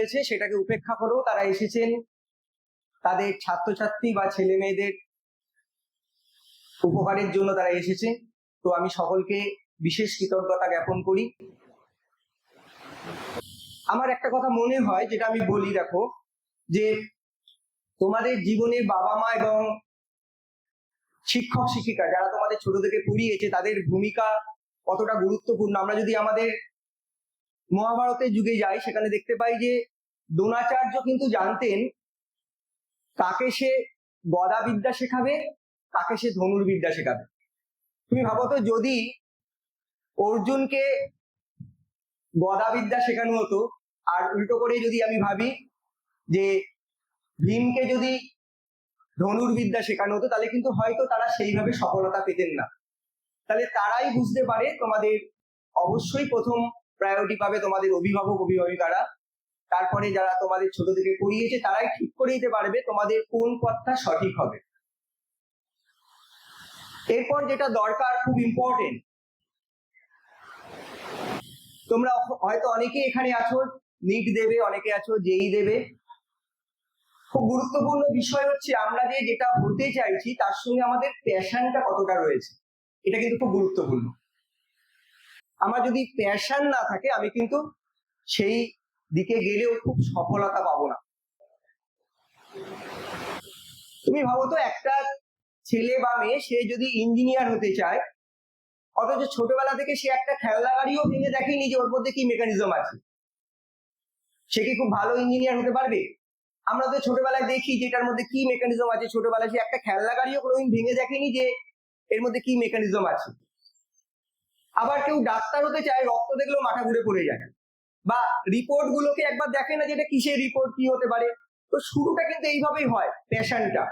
রয়েছে সেটাকে উপেক্ষা করেও তারা এসেছেন তাদের ছাত্রছাত্রী বা ছেলে মেয়েদের উপকারের জন্য তারা এসেছে। তো আমি সকলকে বিশেষ কৃতজ্ঞতা জ্ঞাপন করি। আমার একটা কথা মনে হয়, যেটা আমি বলি, দেখো, যে তোমাদের জীবনে বাবা মা এবং শিক্ষক শিক্ষিকা যারা তোমাদের ছোট থেকে পড়িয়েছে তাদের ভূমিকা কতটা গুরুত্বপূর্ণ। আমরা যদি আমাদের মহাভারতের যুগে যাই, সেখানে দেখতে পাই যে দ্রোণাচার্য কিন্তু জানতেন কাকে সে গদা বিদ্যা শেখাবে, কাকে সে ধনুর্বিদ্যা শেখাবে। তুমি ভাবো তো, যদি অর্জুনকে গদা বিদ্যা শেখানো হতো, আর উল্টো করে যদি আমি ভাবি যে ভীমকে যদি ধনুর্বিদ্যা শেখানো হতো, তাহলে কিন্তু হয়তো তারা সেইভাবে সফলতা পেতেন না। তাহলে তারাই বুঝতে পারে, তোমাদের অবশ্যই প্রথম প্রায়োরিটি পাবে তোমাদের অভিভাবক অভিভাবিকারা, তারপরে যারা তোমাদের ছোট থেকে পড়িয়েছে তারাই ঠিক করে দিতে পারবে তোমাদের কোন পথটা সঠিক হবে। এরপর যেটা দরকার, খুব ইম্পর্টেন্ট, তোমরা হয়তো অনেকে এখানে আছো নিট দেবে, অনেকে আছো জেই দেবে। খুব গুরুত্বপূর্ণ বিষয় হচ্ছে আমরা যেটা হতে চাইছি তার সঙ্গে আমাদের প্যাশনটা কতটা রয়েছে, এটা কিন্তু খুব গুরুত্বপূর্ণ। আমার যদি প্যাশন না থাকে, আমি কিন্তু সেই দিকে গেলেও খুব সফলতা পাবো না। তুমি ভাবো তো, একটা ছেলে বা মেয়ে সে যদি ইঞ্জিনিয়ার হতে চায়, অথচ ছোটবেলা থেকে সে একটা খেলনা গাড়িও ভেঙে দেখেনি যে ওর মধ্যে কি মেকানিজম আছে, সে কি খুব ভালো ইঞ্জিনিয়ার হতে পারবে? আমরা তো ছোটবেলায় দেখি যে এটার মধ্যে কি মেকানিজম আছে, ছোটবেলায় সে একটা খেলনা গাড়িও কোনোদিন ভেঙে দেখেনি যে এর মধ্যে কি মেকানিজম আছে। আবার কেউ ডাক্তার হতে চায়, রক্ত দেখলেও মাথা ঘুরে পড়ে যায়, বা রিপোর্ট গুলোকে একবার দেখে না যেটা কিসের রিপোর্ট, কি হতে পারে। তো শুরুটা কিন্তু এইভাবেই হয়, প্যাশনটা।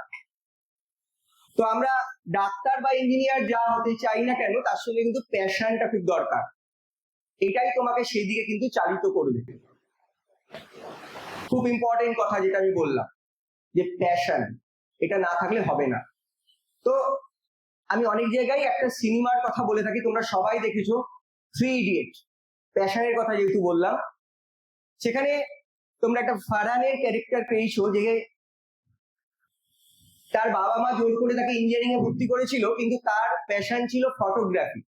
তো আমরা ডাক্তার বা ইঞ্জিনিয়ার যা হতে চাই না কেন, তার সঙ্গে কিন্তু প্যাশনটা খুব দরকার। এটাই তোমাকে সেই দিকে কিন্তু চালিত করবে। খুব ইম্পর্টেন্ট কথা যেটা আমি বললাম, যে প্যাশন, এটা না থাকলে হবে না। তো আমি অনেক জায়গায় একটা সিনেমার কথা বলে থাকি, তোমরা সবাই দেখেছো, 3 ইডিয়ট। প্যাশনের কথা যেহেতু বললাম, সেখানে তোমরা একটা ফারহানের ক্যারেক্টার পেয়েছো, যে তার বাবা মা জোর করে তাকে ইঞ্জিনিয়ারিং এ ভর্তি করেছিল, কিন্তু তার প্যাশন ছিল ফটোগ্রাফি।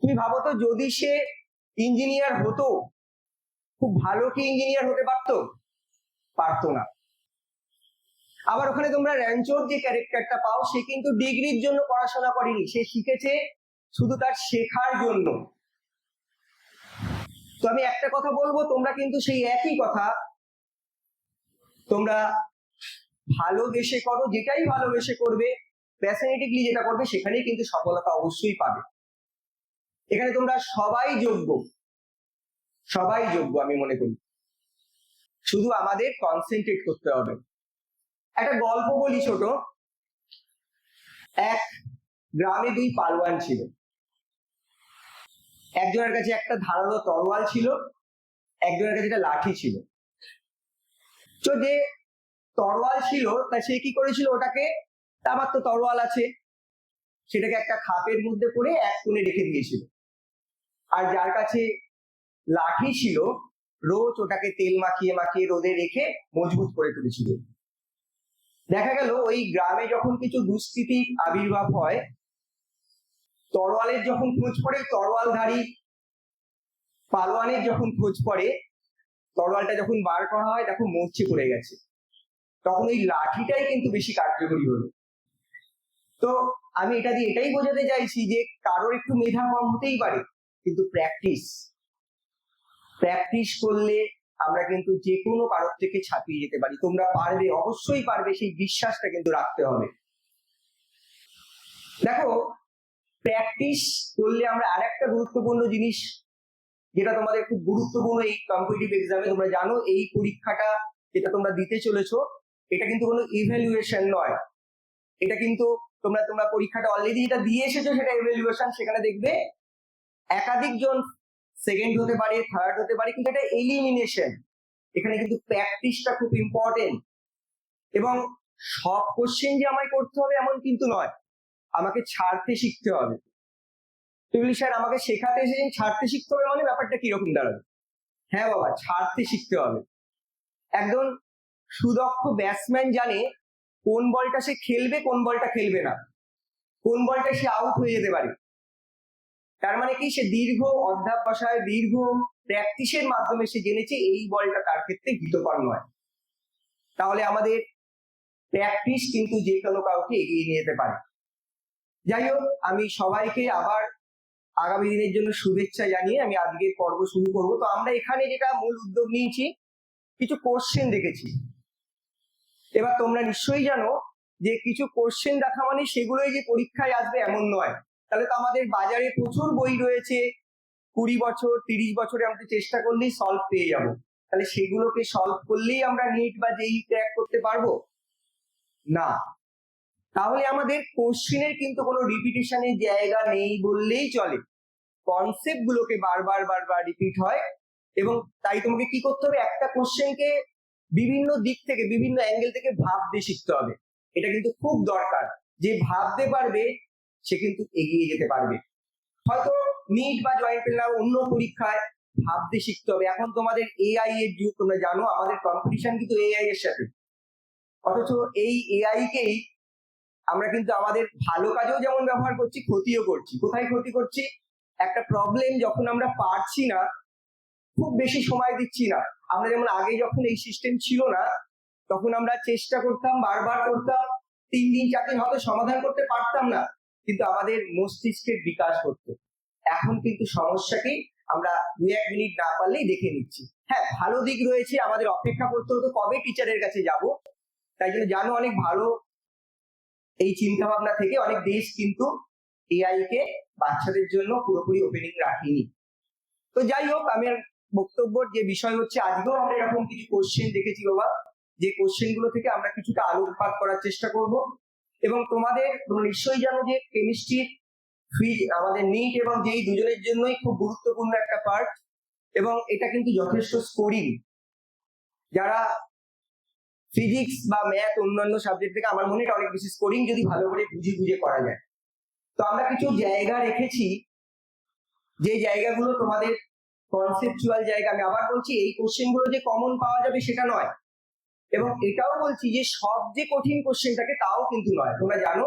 তুমি ভাবো তো, যদি সে ইঞ্জিনিয়ার হতো, খুব ভালো কি ইঞ্জিনিয়ার হতে পারতো? পারতো না। আবার ওখানে তোমরা র্যাঞ্চোর যে ক্যারেক্টারটা পাও, সে কিন্তু ডিগ্রির জন্য পড়াশোনা করেনি, সে শিখেছে শুধু তার শেখার জন্য। তো আমি একটা কথা বলবো, তোমরা কিন্তু সেই একই কথা তোমরা ভালোবেসে করো, যেটাই ভালোবেসে করবে, প্যাশনেটিকলি যেটা করবে, সেখানেই কিন্তু সফলতা অবশ্যই পাবে। এখানে তোমরা সবাই যোগ্য, সবাই যোগ্য আমি মনে করি, শুধু আমাদের কনসেন্ট্রেট করতে হবে। একটা গল্প বলি ছোট। এক গ্রামে 2 পালোয়ান ছিল। একজনের কাছে একটা ধারালো তরোয়াল ছিল, একজনের কাছে একটা লাঠি ছিল। তো যে তরোয়াল ছিল, তা সে কি করেছিল, ওটাকে, আমার তো তরোয়াল আছে, সেটাকে একটা খাপের মধ্যে করে এক কোণে রেখে দিয়েছিল। আর যার কাছে লাঠি ছিল, রোজ ওটাকে তেল মাখিয়ে মাখিয়ে রোদে রেখে মজবুত করে তুলেছিল। দেখা গেল ওই গ্রামে যখন কিছু দুষ্কৃতির আবির্ভাব হয়, তরোয়ালের যখন খোঁজ পড়ে, তরোয়ালধারী পালোয়ানের যখন খোঁজ পড়ে, তরোয়ালটা যখন বার করা হয়, দেখো মরচে পড়ে গেছে। তখন ওই লাঠিটাই কিন্তু বেশি কার্যকরী হলো। তো আমি এটা দিয়ে এটাই বোঝাতে চাইছি যে কারোর একটু মেধা কম হতেই পারে, কিন্তু প্র্যাকটিস করলে আমরা কিন্তু যে কোনো কারোর থেকে ছাপিয়ে যেতে পারি। তোমরা পারবে, অবশ্যই পারবে, সেই বিশ্বাসটা কিন্তু রাখতে হবে। দেখো, প্র্যাকটিস করলে আমরা আরেকটা গুরুত্বপূর্ণ জিনিস, যেটা তোমাদের খুব গুরুত্বপূর্ণ এই কম্পিটিটিভ এক্সামে, তোমরা জানো এই পরীক্ষাটা যেটা তোমরা দিতে চলেছো, এটা কিন্তু কোনো ইভ্যালুয়েশন নয়। এটা কিন্তু তোমরা পরীক্ষাটা অলরেডি যেটা দিয়ে এসেছো সেটা ইভ্যালুয়েশন। সেখানে দেখবে একাধিক জন সেকেন্ড হতে পারে, থার্ড হতে পারে, কিন্তু এটা এলিমিনেশন। এখানে কিন্তু প্র্যাকটিসটা খুব ইম্পর্টেন্ট। এবং সব কোশ্চেন যে আমায় করতে হবে এমন কিন্তু নয়, আমাকে ছাড়তে শিখতে হবে। তুমি স্যার আমাকে শেখাতে এসেছেন, ছাড়তে শিখতে হবে, মানে ব্যাপারটা কিরকম দাঁড়াবে? হ্যাঁ বাবা, ছাড়তে শিখতে হবে। একজন সুদক্ষ ব্যাটসম্যান জানে কোন বলটা সে খেলবে, কোন বলটা খেলবে না, কোন বলটা সে আউট হয়ে যেতে পারে। তার মানে কি, সে দীর্ঘ অধ্যাবসায়, দীর্ঘ প্র্যাকটিসের মাধ্যমে সে জেনেছে এই বলটা তার ক্ষেত্রে হিতকর নয়। তাহলে আমাদের প্র্যাকটিস কিন্তু যে কোনো কাউকে এগিয়ে নিয়ে যেতে পারে। যাই হোক, আমি সবাইকে আবার আগামী দিনের জন্য শুভেচ্ছা জানিয়ে আমি আজকের পর্ব শুরু করব। তো আমরা এখানে যেটা মূল উদ্যোগ নিয়েছি, কিছু কোশ্চেন দেখেছি। এবার তোমরা নিশ্চয়ই জানো যে কিছু কোশ্চেন দেখা মানে সেগুলোই যে পরীক্ষায় আসবে এমন নয়। তাহলে তো আমাদের বাজারে প্রচুর বই রয়েছে, 20 বছর 30 বছরে আমরা চেষ্টা করলেই সলভ পেয়ে যাব। তাহলে সেগুলোকে সলভ করলেই আমরা নিট বা জেইই ক্র্যাক করতে পারবো না। তাহলে আমাদের কোশ্চেনের কিন্তু কোনো রিপিটেশনের জায়গা নেই বললেই চলে। কনসেপ্ট গুলোকে বারবার রিপিট হয়, এবং তাই তোমাকে কি করতে হবে, একটা কোশ্চেনকে বিভিন্ন দিক থেকে, বিভিন্ন অ্যাঙ্গেল থেকে ভাবতে শিখতে হবে। এটা কিন্তু খুব দরকার। যে ভাবতে পারবে সে কিন্তু এগিয়ে যেতে পারবে। হয়তো নিট বা জয়েন্ট পেল না, অন্য পরীক্ষায় ভাবতে শিখতে হবে। এখন তোমাদের এআই এর যুগ, তোমরা জানো আমাদের কম্পিটিশন কিন্তু এআই এর সাথে। অথচ এই এআই কেই আমরা কিন্তু আমাদের ভালো কাজেও যেমন ব্যবহার করছি, ক্ষতিও করছি। কোথায় ক্ষতি করছি? একটা প্রবলেম যখন আমরা পারছি না, খুব বেশি সময় দিচ্ছি না। আমরা যেমন আগে যখন এই সিস্টেম ছিল না, তখন আমরা চেষ্টা করতাম, বারবার করতাম, 3 দিন 4 দিন হয়তো সমাধান করতে পারতাম না, কিন্তু আমাদের মস্তিষ্কের বিকাশ করতো। এখন কিন্তু সমস্যা কি, আমরা 2-1 মিনিট না পারলেই দেখে নিচ্ছি। হ্যাঁ, ভালো দিক রয়েছে, আমাদের অপেক্ষা করতে হতো কবে টিচারের কাছে যাব। তাই জন্য জানো, অনেক ভালো এই চিন্তা ভাবনা থেকে অনেক দেশ কিন্তু এআই কে বাচ্চাদের জন্য পুরোপুরি ওপেনিং রাখেনি। তো যাই হোক, আমি বক্তব্যের যে বিষয় হচ্ছে, আজকেও আমরা এরকম কিছু কোশ্চেন দেখেছি বাবা, যে কোশ্চেন গুলো থেকে আমরা কিছুটা আলোকপাত করার চেষ্টা করব। এবং তোমরা নিশ্চয়ই জানো যে কেমিস্ট্রির আমাদের নিট এবং জেইই দুজনের জন্যই খুব গুরুত্বপূর্ণ একটা পার্ট, এবং এটা কিন্তু যথেষ্ট স্কোরিং। যারা ফিজিক্স বা ম্যাথ অন্যান্য সাবজেক্ট থেকে, আমার মনে হয় অনেক বেশি স্কোরিং যদি ভালো করে বুঝে করা যায়। তো আমরা কিছু জায়গা রেখেছি, যে জায়গাগুলো তোমাদের কনসেপচুয়াল জায়গা। আমি আবার বলছি, এই কোশ্চেন গুলো যে কমন পাওয়া যাবে সেটা নয়, এবং এটাও বলছি যে সব যে কঠিন কোশ্চেন থাকে তাও কিন্তু নয়। তোমরা জানো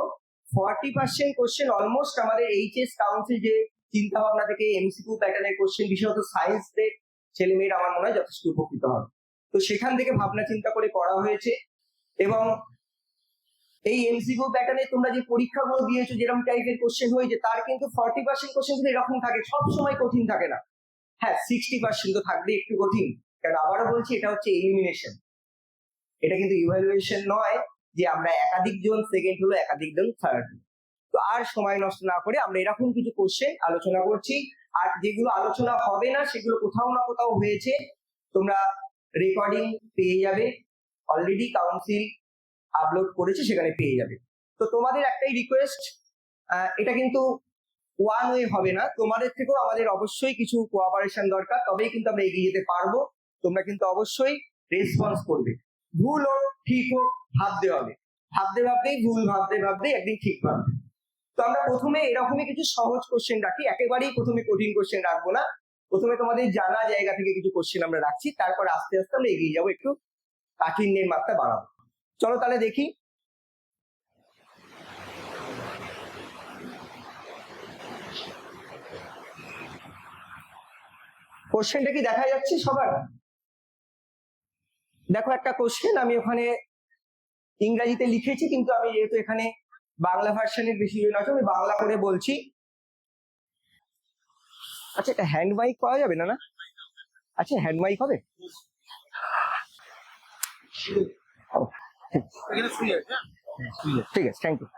40% কোশ্চেন অলমোস্ট আমাদের এইচএস কাউন্সিল যে চিন্তা ভাবনা থেকে এমসিকিউ প্যাটার্নের কোশ্চেন, বিশেষত সায়েন্সদের ছেলেমেয়েরা আমার মনে হয় যথেষ্ট উপকৃত হবে। তো সেখান থেকে ভাবনা চিন্তা করে করা হয়েছে। এবং এই এমসিকিউ প্যাটার্নে তোমরা যে পরীক্ষাগুলো দিয়েছো, যেরকম টাইপের কোশ্চেন হয়েছে, তার কিন্তু 40% কোশ্চেন কিন্তু এরকম থাকে, সব সময় কঠিন থাকে না। হ্যাঁ, 60% তো থাকবে একটু কঠিন। কারণ আবারও বলছি, এটা হচ্ছে এলিমিনেশন, এটা কিন্তু ইভালুয়েশন নয় যে আমরা একাধিক জন সেকেন্ড হলো, একাধিক জন থার্ড। তো আর সময় নষ্ট না করে আমরা এরকম কিছু কোশ্চেন আলোচনা করছি। আর যেগুলো আলোচনা হবে না সেগুলো কোথাও না কোথাও হয়েছে, তোমরা রেকর্ডিং পেয়ে যাবে, অলরেডি কাউন্সিল আপলোড করেছে, সেখানে পেয়ে যাবে। তো তোমাদের একটাই রিকোয়েস্ট, এটা কিন্তু ওয়ান ওয়ে হবে না, তোমাদের থেকেও আমাদের অবশ্যই কিছু কোঅপারেশন দরকার, তবেই কিন্তু আমরা এগিয়ে যেতে পারবো। তোমরা কিন্তু অবশ্যই রেসপন্স করবে। ভুল হোক ঠিক হোক, ভাবতে হবে, ভাবতেই ভুল, ভাবতেই একদিন ঠিক ভাববে। তো আমরা প্রথমে এরকমই কিছু সহজ কোশ্চেন রাখি, একেবারেই প্রথমে কঠিন কোশ্চেন রাখবো না। প্রথমে তোমাদের জানা জায়গা থেকে কিছু কোশ্চেন আমরা রাখছি, তারপর আস্তে আস্তে আমরা এগিয়ে যাবো, একটু কাঠিন্যের মাত্রা বাড়াবো। চলো তাহলে দেখি। কোশ্চেনটা কি দেখা যাচ্ছে সবার? দেখো, একটা কোশ্চেন আমি ওখানে ইংরেজিতে লিখেছি, কিন্তু আমি যেহেতু এখানে বাংলা ভার্সনের বেশি আছে, আমি বাংলা করে বলছি। আচ্ছা, এটা হ্যান্ড মাইক পাওয়া যাবে না? আচ্ছা, হ্যান্ড মাইক হবে? ঠিক আছে, থ্যাংক ইউ।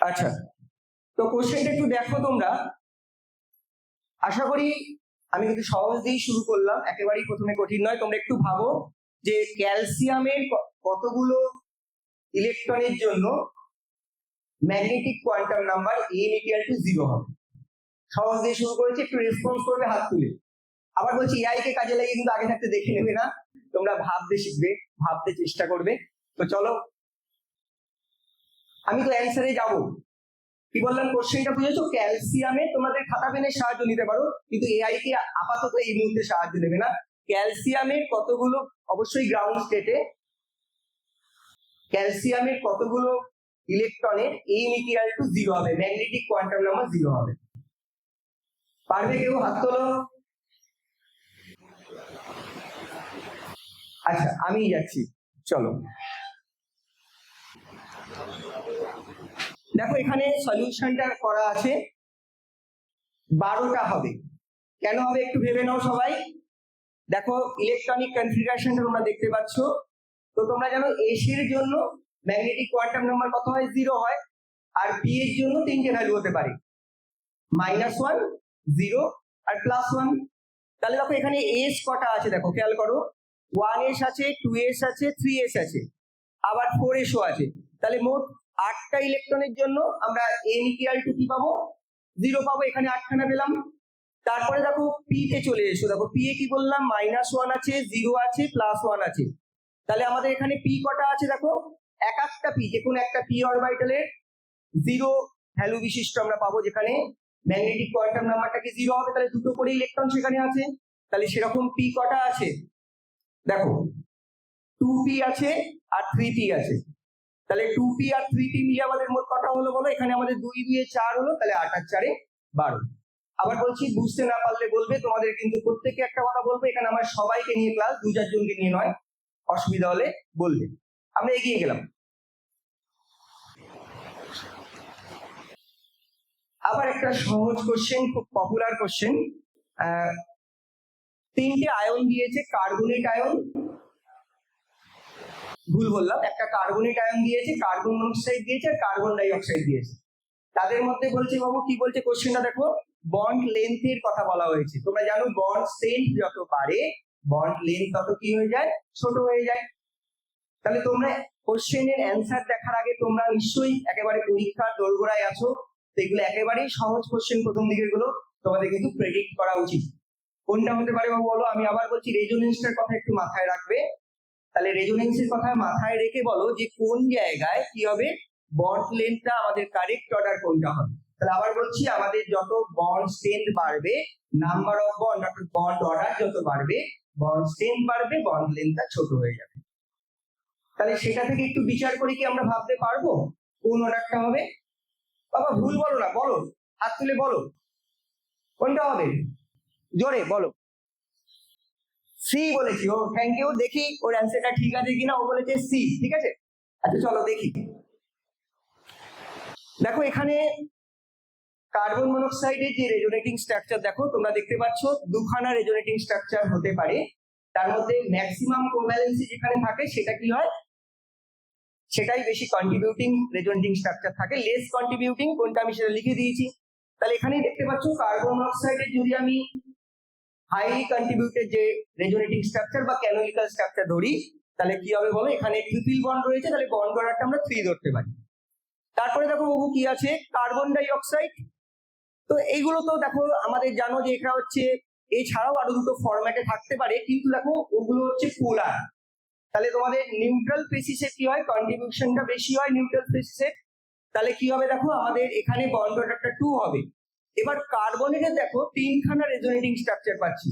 আচ্ছা, তো কোশ্চেনটা একটু দেখো তোমরা। আশা করি আমি কিন্তু সহজ দিয়েই শুরু করলাম, একেবারেই প্রথমে কঠিন নয়। তোমরা একটু ভাবো যে ক্যালসিয়ামের কতগুলো ইলেকট্রনের জন্য ম্যাগনেটিক কোয়ান্টাম নাম্বার n=0 হবে। সহজ দিয়ে শুরু করেছি, একটু রেসপন্স করবে হাত তুলে। আবার বলছি, এআই কে কাজে লাগিয়ে কিন্তু আগে থাকতে দেখে নেবে না, তোমরা ভাবতে শিখবে, ভাবতে চেষ্টা করবে। তো চলো, আমি তো অ্যান্সারে যাব, কি বললাম কোশ্চেনটা বুঝেছো? ক্যালসিয়ামে তোমাদের খাতা পেনের সাহায্য নিতে পারো, কিন্তু এআই কে আপাতত এই মুহূর্তে সাহায্য নেবে না। ক্যালসিয়ামের কতগুলো, অবশ্যই গ্রাউন্ড স্টেটে ক্যালসিয়ামের কতগুলো ইলেকট্রনের m ইকুয়াল টু 0 হবে, ম্যাগনেটিক কোয়ান্টাম নাম্বার 0 হবে। পারবে কেউ? হাত তোলো। আচ্ছা আমি যাচ্ছি, চলো। দেখো এখানে সলিউশনটা করা আছে, 12টা হবে। কেন হবে একটু ভেবে নাও সবাই। দেখো ইলেকট্রনিক কনফিগারেশনটা তোমরা দেখতে পাচ্ছ, তো তোমরা জানো এস এর জন্য ম্যাগনেটিক কোয়ান্টাম নাম্বার কত হয়? 0 হয়। আর পি এর জন্য তিনটে ভ্যালু হতে পারে, -1, 0 আর +1। তাহলে দেখো এখানে এস কটা আছে দেখো, খেয়াল করো। 1s আছে, 2s আছে, 3s আছে, আবার 4sও আছে। তাহলে মোট 8টা ইলেকট্রনের জন্য আমরা m ইকুয়াল টু কি পাবো? 0 পাবো। এখানে 8খানা পেলাম। তারপরে দেখো পি তে চলে এসো, দেখো পি এ কি বললাম? -1 আছে, 0 আছে, +1 আছে। তাহলে আমাদের এখানে পি কটা আছে দেখো, এক একটা পি, যে কোনো একটা পি অরবিটালের 0 ভ্যালু বিশিষ্ট আমরা পাবো, যেখানে ম্যাগনেটিক কোয়ান্টাম নাম্বারটা কি 0 হবে। তাহলে দুটো করে ইলেকট্রন সেখানে আছে। তাহলে সেরকম পি কটা আছে দেখো, 2p আছে আর 3p আছে। তাহলে 2p আর 3p মিলে আমাদের মোট কটা হলো বলো? এখানে আমাদের 2 2 4 হলো, তাহলে 8 আর 4 12। আবার বলছি, বুঝতে না পারলে বলবে, তোমাদের কিন্তু প্রত্যেককে একটা কথা বলবো, এখানে আমার সবাইকে নিয়ে ক্লাস, 2-4 জনকে নিয়ে নয়। অসুবিধা হলে বলবে। আমরা এগিয়ে গেলাম। আবার একটা সহজ কোশ্চেন, খুব পপুলার কোশ্চেন। 3টে আয়ন দিয়েছে, কার্বনেট আয়ন, ভুল বললাম, একটা কার্বনেট আয়ন দিয়েছে, কার্বন মনোক্সাইড দিয়েছে আর কার্বন ডাই অক্সাইড দিয়েছে। তাদের মধ্যে বলছে বাবু, কি বলছে কোশ্চেনটা দেখো, বন্ড লেন্থের কথা বলা হয়েছে। তোমরা জানো বন্ড স্ট্রেংথ যত বাড়ে বন্ড লেন্থ তত কি হয়ে যায়? ছোট হয়ে যায়। তাহলে তোমরা কোশ্চেনের অ্যান্সার দেখার আগে তোমরা নিশ্চয়ই একেবারে পরীক্ষার দোরগোড়ায় আছো, তো এগুলো একেবারেই সহজ কোশ্চেন, প্রথম দিকের গুলো তোমাদের কিন্তু প্রেডিক্ট করা উচিত। কোনটা হতে পারে বাবু বলো? আমি আবার বলছি, রেজোনেন্সটার কথা একটু মাথায় রাখবে। তাহলে রেজোনেন্সের কথা মাথায় রেখে বলো যে কোন জায়গায় কি হবে, বন্ড লেন্থটা আমাদের কারেক্ট অর্ডার কোনটা হবে। তাহলে আবার বলছি, আমাদের যত বন্ড স্ট্রেংথ বাড়বে, নাম্বার অফ বন্ড অর্থাৎ বন্ড অর্ডার যত বাড়বে, বন্ড স্ট্রেংথ বাড়বে, বন্ড লেন্থটা ছোট হয়ে যাবে। তাহলে সেটা থেকে একটু বিচার করে কি আমরা ভাবতে পারবো কোন অর্ডারটা হবে? বাবা ভুল বলো না, বলো, হাত তুলে বলো কোনটা হবে, জোরে বলো। সি বলেছি। ও থ্যাংক ইউ। দেখি ওর অ্যান্সারটা ঠিক আছে কিনা। ও বলেছে সি, ঠিক আছে। আচ্ছা চলো দেখি। দেখো এখানে কার্বন মনোক্সাইডের যে রেজোনেটিং স্ট্রাকচার দেখো, তোমরা দেখতে পাচ্ছ দুখানা রেজোনেটিং স্ট্রাকচার হতে পারে। তার মধ্যে ম্যাক্সিমাম কোভ্যালেন্সি যেখানে থাকে সেটা কি হয়, সেটাই বেশি কন্ট্রিবিউটিং রেজোনেটিং স্ট্রাকচার থাকে। লেস কন্ট্রিবিউটিং কোনটা আমি সেটা লিখে দিয়েছি। তাহলে এখানেই দেখতে পাচ্ছ কার্বন মনোক্সাইডের যদি আমি হাইলি কন্ট্রিবিউটেড যে রেজোনেটিং স্ট্রাকচার বা ক্যানোনিক্যাল স্ট্রাকচার ধরি, তাহলে কি হবে বলো? এখানে ট্রিপল বন্ড রয়েছে, তাহলে বন্ড অর্ডারটা আমরা 3 ধরতে পারি। তারপরে দেখো বাবু কি আছে, কার্বন ডাই অক্সাইড। তো এইগুলো তো দেখো আমাদের জানো যে এটা হচ্ছে, এছাড়াও আরো দুটো ফরম্যাটে থাকতে পারে, কিন্তু দেখো ওগুলো হচ্ছে পোলার। তাহলে তোমাদের নিউট্রাল স্পেসিসে কি হয়, কন্ট্রিবিউশনটা বেশি হয় নিউট্রাল স্পেসিসে। তাহলে কি হবে দেখো, আমাদের এখানে বন্ড অর্ডারটা 2 হবে। এবার কার্বনেটে দেখো 3খানা রেজোনেটিং স্ট্রাকচার পাচ্ছি।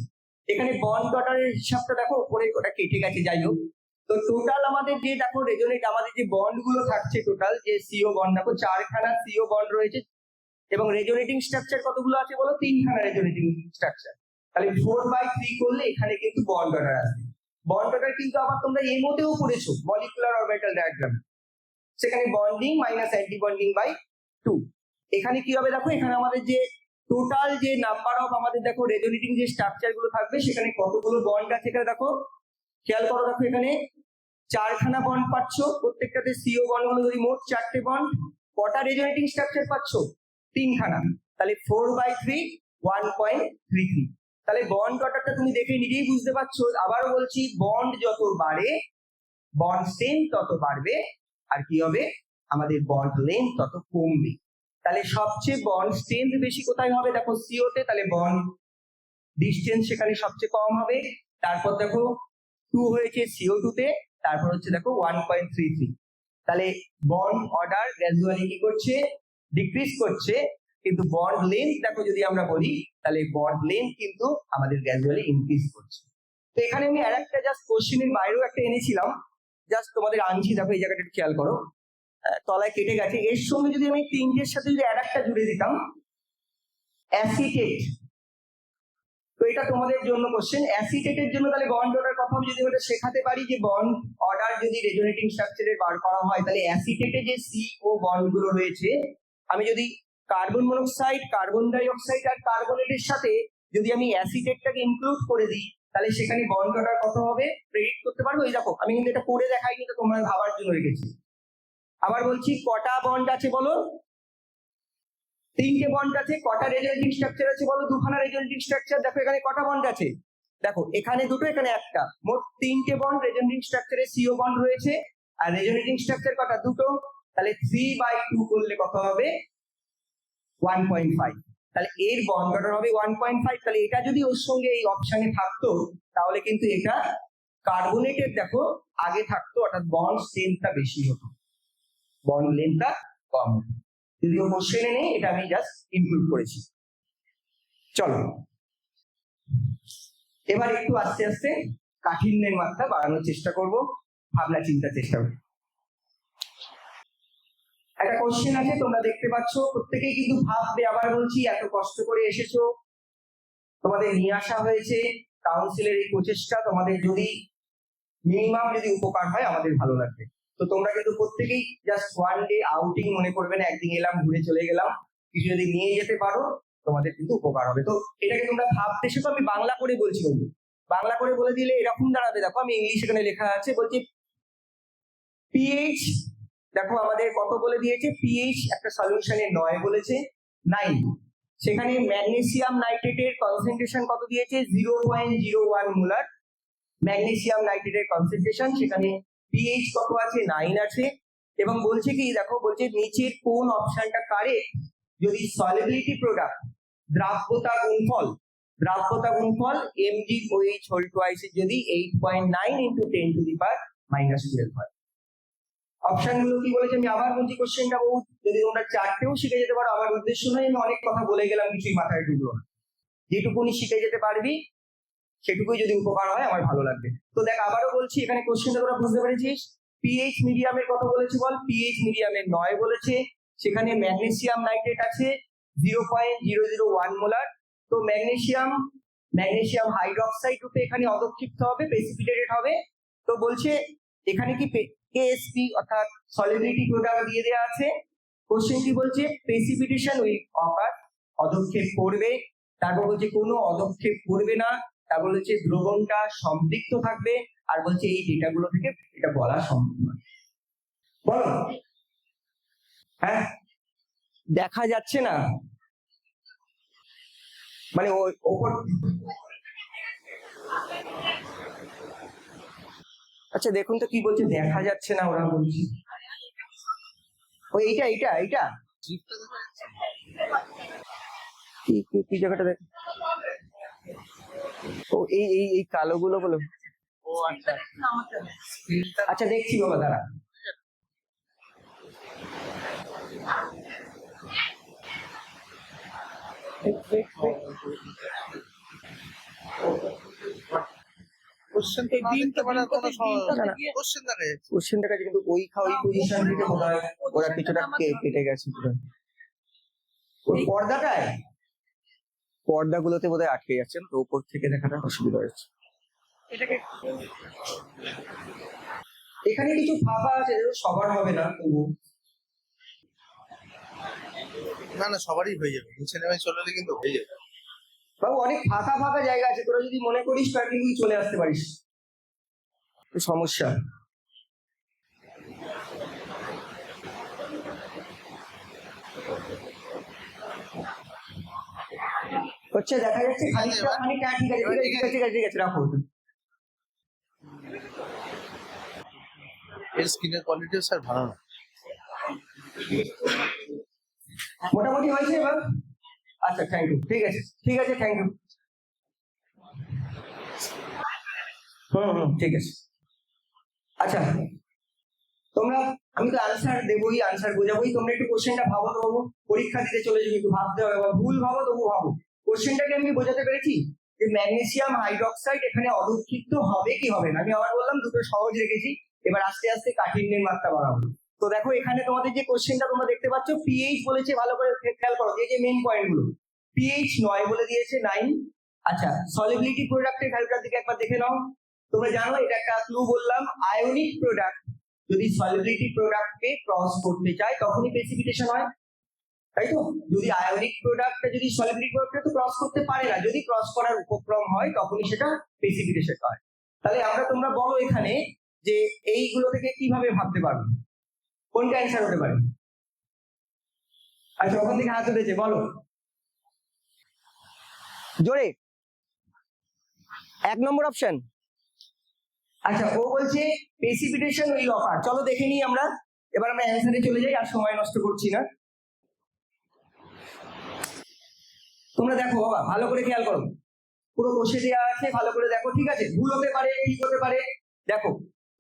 এখানে বন্ড অর্ডারের হিসাবটা দেখো, উপরে ওটা কেটে গেছে, যাই হোক। তো টোটাল আমাদের যে দেখো রেজোনেট, আমাদের যে বন্ড গুলো থাকছে, টোটাল যে সিও বন্ড দেখো 4খানা সিও বন্ড রয়েছে, এবং রেজোনেটিং স্ট্রাকচার কতগুলো আছে বলো? 3খানা রেজোনেটিং স্ট্রাকচার। তাহলে 4/3 করলে এখানে কিন্তু বন্ড অর্ডার আসবে। বন্ড অর্ডার কিন্তু আবার তোমরা এমওতেও পড়েছো, মলিকুলার অরবিটাল ডায়াগ্রাম, সেখানে bonding minus anti bonding by 2। এখানে কি হবে দেখো, এখানে আমাদের যে টোটাল যে নাম্বার অফ আমাদের দেখো রেজোনেটিং যে স্ট্রাকচার গুলো থাকবে, সেখানে কতগুলো বন্ড আছে এখানে দেখো, খেয়াল করো। দেখো এখানে 4খানা বন্ড পাচ্ছ, প্রত্যেকটাতে সিও বন্ড গুলো যদি মোট 4টে বন্ড, কটা রেজোনেটিং স্ট্রাকচার পাচ্ছ? 3খানা। তাহলে 4/3 1.33। তাহলে বন্ড অর্ডারটা তুমি দেখে নিজেই বুঝতে পারছো। আবারও বলছি, বন্ড যত বাড়ে বন্ড স্ট্রেংথ তত বাড়বে, আর কি হবে, আমাদের বন্ড লেন্থ তত কমবে। তাহলে সবচেয়ে বন্ড স্ট্রেংথ বেশি কোথায় হবে দেখো, সিও তে। তাহলে বন্ড ডিসটেন্স সেখানে সবচেয়ে কম হবে। তারপর দেখো 2 হয়েছে CO2 তে, তারপর হচ্ছে দেখো 1.33। তাহলে বন্ড অর্ডার গ্র্যাজুয়ালি কি করছে, ডিক্রিজ করছে, কিন্তু বন্ড লেন্থ দেখো যদি আমরা বলি তাহলে বন্ড লেন্থ কিন্তু আমাদের গ্র্যাজুয়ালি ইনক্রিজ করছে। তো এখানে আমি আরেকটা জাস্ট কোশ্চেনের বাইরেও একটা এনেছিলাম, জাস্ট তোমাদের আনছি, দেখো এই জায়গাটা একটু খেয়াল করো, তলায় কেটে গেছে। এর সঙ্গে যদি আমি 3 সাথে যদি আরেকটা জুড়ে দিতাম অ্যাসিটেট, তো এটা তোমাদের জন্য কোশ্চেন। অ্যাসিটেটের জন্য তাহলে বন্ড অর্ডার কথা আমি যদি ওটা শেখাতে পারি যে বন্ড অর্ডার যদি রেজোনেটিং স্ট্রাকচারে বার করা হয়, তাহলে অ্যাসিটেটে যে সি ও বন্ড গুলো রয়েছে, আমি যদি carbon monoxide, carbon die oxide আর কার্বনেটের সাথে যদি আমি অ্যাসিটেটটাকে ইনক্লুড করে দিই, তাহলে সেখানে বন্ড অর্ডার কত হবে প্রেডিক্ট করতে পারবো। এই দেখো আমি কিন্তু এটা করে দেখাই, কিন্তু তোমরা ভাবার জন্য রেখেছি। আবার বলছি, কটা বন্ড আছে বলো? 3টে বন্ড আছে। কটা রেজোনেটিং স্ট্রাকচার আছে বলো? 2খানা রেজোনেটিং স্ট্রাকচার। দেখো এখানে কটা বন্ড আছে? দেখো এখানে 2টো, এখানে 1টা, মোট 3টে বন্ড রেজোনেটিং স্ট্রাকচারে সিও বন্ড রয়েছে। আর রেজোনেটিং স্ট্রাকচার কটা? 2টো। তাহলে 3/2 করলে কত হবে? 1.5। তাহলে এর বন্ড অর্ডার হবে 1.5। তাহলে এটা যদি ওর সঙ্গে এই অপশনে থাকতো, তাহলে কিন্তু এটা কার্বনেটের দেখো আগে থাকতো, অর্থাৎ বন্ড স্ট্রেংথটা বেশি হতো, বন্ড লেন্থটা কম হতো। যদিও কোশ্চেনে নেই, এটা আমি জাস্ট ইনক্লুড করেছি। চলো এবার একটু আস্তে আস্তে কাঠিন্যের মাত্রা বাড়ানোর চেষ্টা করব, ভাবনা চিন্তার চেষ্টা করব। একটা কোশ্চেন আছে, তোমরা দেখতে পাচ্ছ, প্রত্যেকেই কিন্তু ভাববে, আবার বলছি এত কষ্ট করে এসেছো, তোমাদের নিয়ে আসা হয়েছে, কাউন্সিলের এই প্রচেষ্টা তোমাদের যদি মিনিমাম যদি উপকার হয় আমাদের ভালো লাগবে। তো তোমরা কিন্তু প্রত্যেকেই জাস্ট 1 ডে আউটিং মনে করবে না, একদিন এলাম ঘুরে চলে গেলাম, কিছু যদি নিয়ে যেতে পারো তোমাদের কিন্তু উপকার হবে। তো এটাকে তোমরা ভাবতে শেখো। আমি বাংলা করে বলছি বন্ধু, বাংলা করে বলে দিলে এরকম দাঁড়াবে, দেখো আমি ইংলিশ এখানে লেখা আছে, বলছি পিএইচ, দেখো আমাদের কত বলে দিয়েছে, পিএইচ একটা সলিউশনে 9 বলেছে, 9। সেখানে ম্যাগনেসিয়াম নাইট্রেটের কনসেন্ট্রেশন কত দিয়েছে? 0.01 মোলার ম্যাগনেসিয়াম নাইট্রেটের কনসেন্ট্রেশন, সেখানে পিএইচ কত আছে? 9 আছে। এবং বলছে কি, দেখো বলছে নিচের কোন অপশনটা কারেক্ট যদি সলিবিলিটি প্রোডাক্ট, দ্রাব্যতা গুণফল, দ্রাব্যতা গুণফল mgOH হোল টুয়াইস যদি 8.9 × 10⁻⁻12 হয়। অপশন গুলো কি বলেছে আমি আবার বলছি, কোশ্চেনটা বহুত যদি তোমরা চারটেও শিখে যেতে পারো, আমার উদ্দেশ্য নয় আমি অনেক কথা বলে গেলাম, কিছুই মাথায় ঢুকলো না। যেটুকুনি শিখে যেতে পারবি সেটুকুই যদি উপকার হয় আমার ভালো লাগবে। তো দেখ আবারও বলছি, এখানে কোশ্চেনটা তোরা বুঝতে পেরেছিস? পিএইচ মিডিয়ামের কত বলেছে বল? পিএইচ মিডিয়ামের 9 বলেছে, সেখানে ম্যাগনেসিয়াম নাইট্রেট আছে 0.001 মোলার। তো ম্যাগনেসিয়াম হাইড্রোক্সাইড রূপে এখানে অধক্ষিপ্ত হবে, প্রেসিপিটেটেড হবে। তো বলছে এখানে কি কেএসপি অর্থাৎ সলিবিলিটি প্রোডাক্ট দিয়ে দেওয়া আছে। কোশ্চেন কি বলছে? প্রেসিপিটেশন উইল অকার, অধক্ষেপ করবে। তারপর বলছে কোনো অধক্ষেপ করবে না, তারপর হচ্ছে দ্রবণটা সম্পৃক্ত থাকবে। আর বলছে এই ডেটাগুলো থেকে এটা বলা সম্ভব নয়। বলো হ্যাঁ, দেখা যাচ্ছে না মানে ওপর, আচ্ছা দেখুন তো কি বলছে, দেখা যাচ্ছে না ওরা বলছি। ওই এইটা এইটা এইটা কি জায়গাটা দেখ, ও এই এই এই কালো গুলো বলো। ও আচ্ছা আচ্ছা দেখছি বাবা, দাঁড়া। কোশ্চেনটা কিন্তু ওই পজিশন থেকে মনে হয় ওরা কিছুটা কেটে গেছে। ওই পর্দাটায়, পর্দাগুলোতে বোধহয় আটকে যাচ্ছেন, তো উপর থেকে দেখাটা অসুবিধা হচ্ছে। এখানে কিছু ফাঁকা আছে, সবার হবে না, তবু না সবারই হয়ে যাবে, নিচে নেমে চলে এলে কিন্তু হয়ে যাবে। বাবু অনেক ফাঁকা ফাঁকা জায়গা আছে, তোরা যদি মনে করিস তার কিন্তু চলে আসতে পারিস, সমস্যা। হচ্ছে দেখা যাচ্ছে খানিকটা খানিকটা, ঠিক আছে ঠিক আছে ঠিক আছে ঠিক আছে ঠিক আছে রাখো। এর স্কিনের কোয়ালিটি স্যার ভালো না, মোটামুটি হয়েছে এবার। আচ্ছা থ্যাংক ইউ, ঠিক আছে ঠিক আছে, থ্যাংক ইউ। ঠিক আছে। আচ্ছা তোমরা আমি তো আনসার দেবোই, আনসার বোঝাবোই, তোমরা একটু কোশ্চেনটা ভাবো তো বাবু, পরীক্ষা দিতে চলেছো কিন্তু ভাবতে হবে, বা ভুল ভাবো তবু ভাবো। কোশ্চেনটাকে আমি বোঝাতে পেরেছি যে ম্যাগনেসিয়াম হাইড্রোক্সাইড এখানে অধক্ষিপ্ত হবে কি হবে না। আমি আবার বললাম দুটো সহজ রেখেছি, এবার আস্তে আস্তে কাঠিন্যের মাত্রা বাড়াবো। তো দেখো এখানে তোমাদের যে কোশ্চেনটা তোমরা দেখতে পাচ্ছ, পিএইচ বলেছে, ভালো করে খেয়াল করো এই যে মেইন পয়েন্ট গুলো। পিএইচ 9 বলে দিয়েছে, 9। আচ্ছা, সলিবিলিটি প্রোডাক্টের ভ্যালুটার দিকে একবার দেখে নাও। তোমরা জানো এটা একটা ক্লু বললাম, আয়নিক প্রোডাক্ট যদি সলিবিলিটি প্রোডাক্টকে ক্রস করতে চায় তখনই প্রেসিপিটেশন হয়, তাই তো? যদি আয়নিক প্রোডাক্টটা যদি সলিবিলিটি প্রোডাক্টকে তো ক্রস করতে পারে না, যদি ক্রস করার উপক্রম হয় তখনই সেটা প্রেসিপিটেশন হয়। তাহলে তোমরা বলো এখানে যে এইগুলো থেকে কিভাবে ভাবতে পারবে, কোনটা অ্যান্সার হতে পারে? আচ্ছা, ওখান থেকে হাত উঠেছে, বলো জোরে। 1 নম্বর অপশন। আচ্ছা, ও বলছে প্রেসিপিটেশন উইল অকার। চলো দেখে নিই আমরা, এবার আমরা অ্যান্সারে চলে যাই, আর সময় নষ্ট করছি না। তোমরা দেখো বাবা, ভালো করে খেয়াল করো, পুরো বসে দেওয়া আছে, ভালো করে দেখো, ঠিক আছে? ভুল হতে পারে, ঠিক হতে পারে। দেখো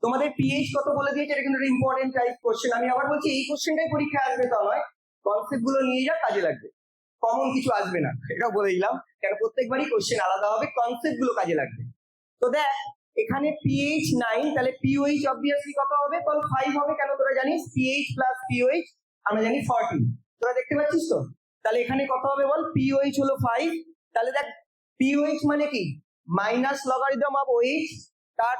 তোমাদের পিএইচ কত বলে দিয়েছে, এটা কিন্তু ইম্পর্টেন্ট টাইপ কোশ্চেন। আমি আবার বলছি এই কোশ্চেনটাই পরীক্ষায় আসবে তা নয়, কনসেপ্ট গুলো নিয়ে যা কাজে লাগবে, কমন কিছু আসবে না, এটাও বলে দিলাম, কেন প্রত্যেকবারই কোশ্চেন আলাদা হবে, কনসেপ্ট গুলো কাজে লাগবে। তো দেখ এখানে পিএইচ 9, তাহলে পিওএইচ অবভিয়াসলি কত হবে? বল 5 হবে, কেন তোরা জানিস পিএইচ প্লাস পিওএইচ আমরা জানি 40, তোরা দেখতে পাচ্ছিস তো? তাহলে এখানে কত হবে বল? পিওএইচ হলো 5, তাহলে দেখ পিওএইচ মানে কি মাইনাস লগারিদম অফ ওএইচ, তার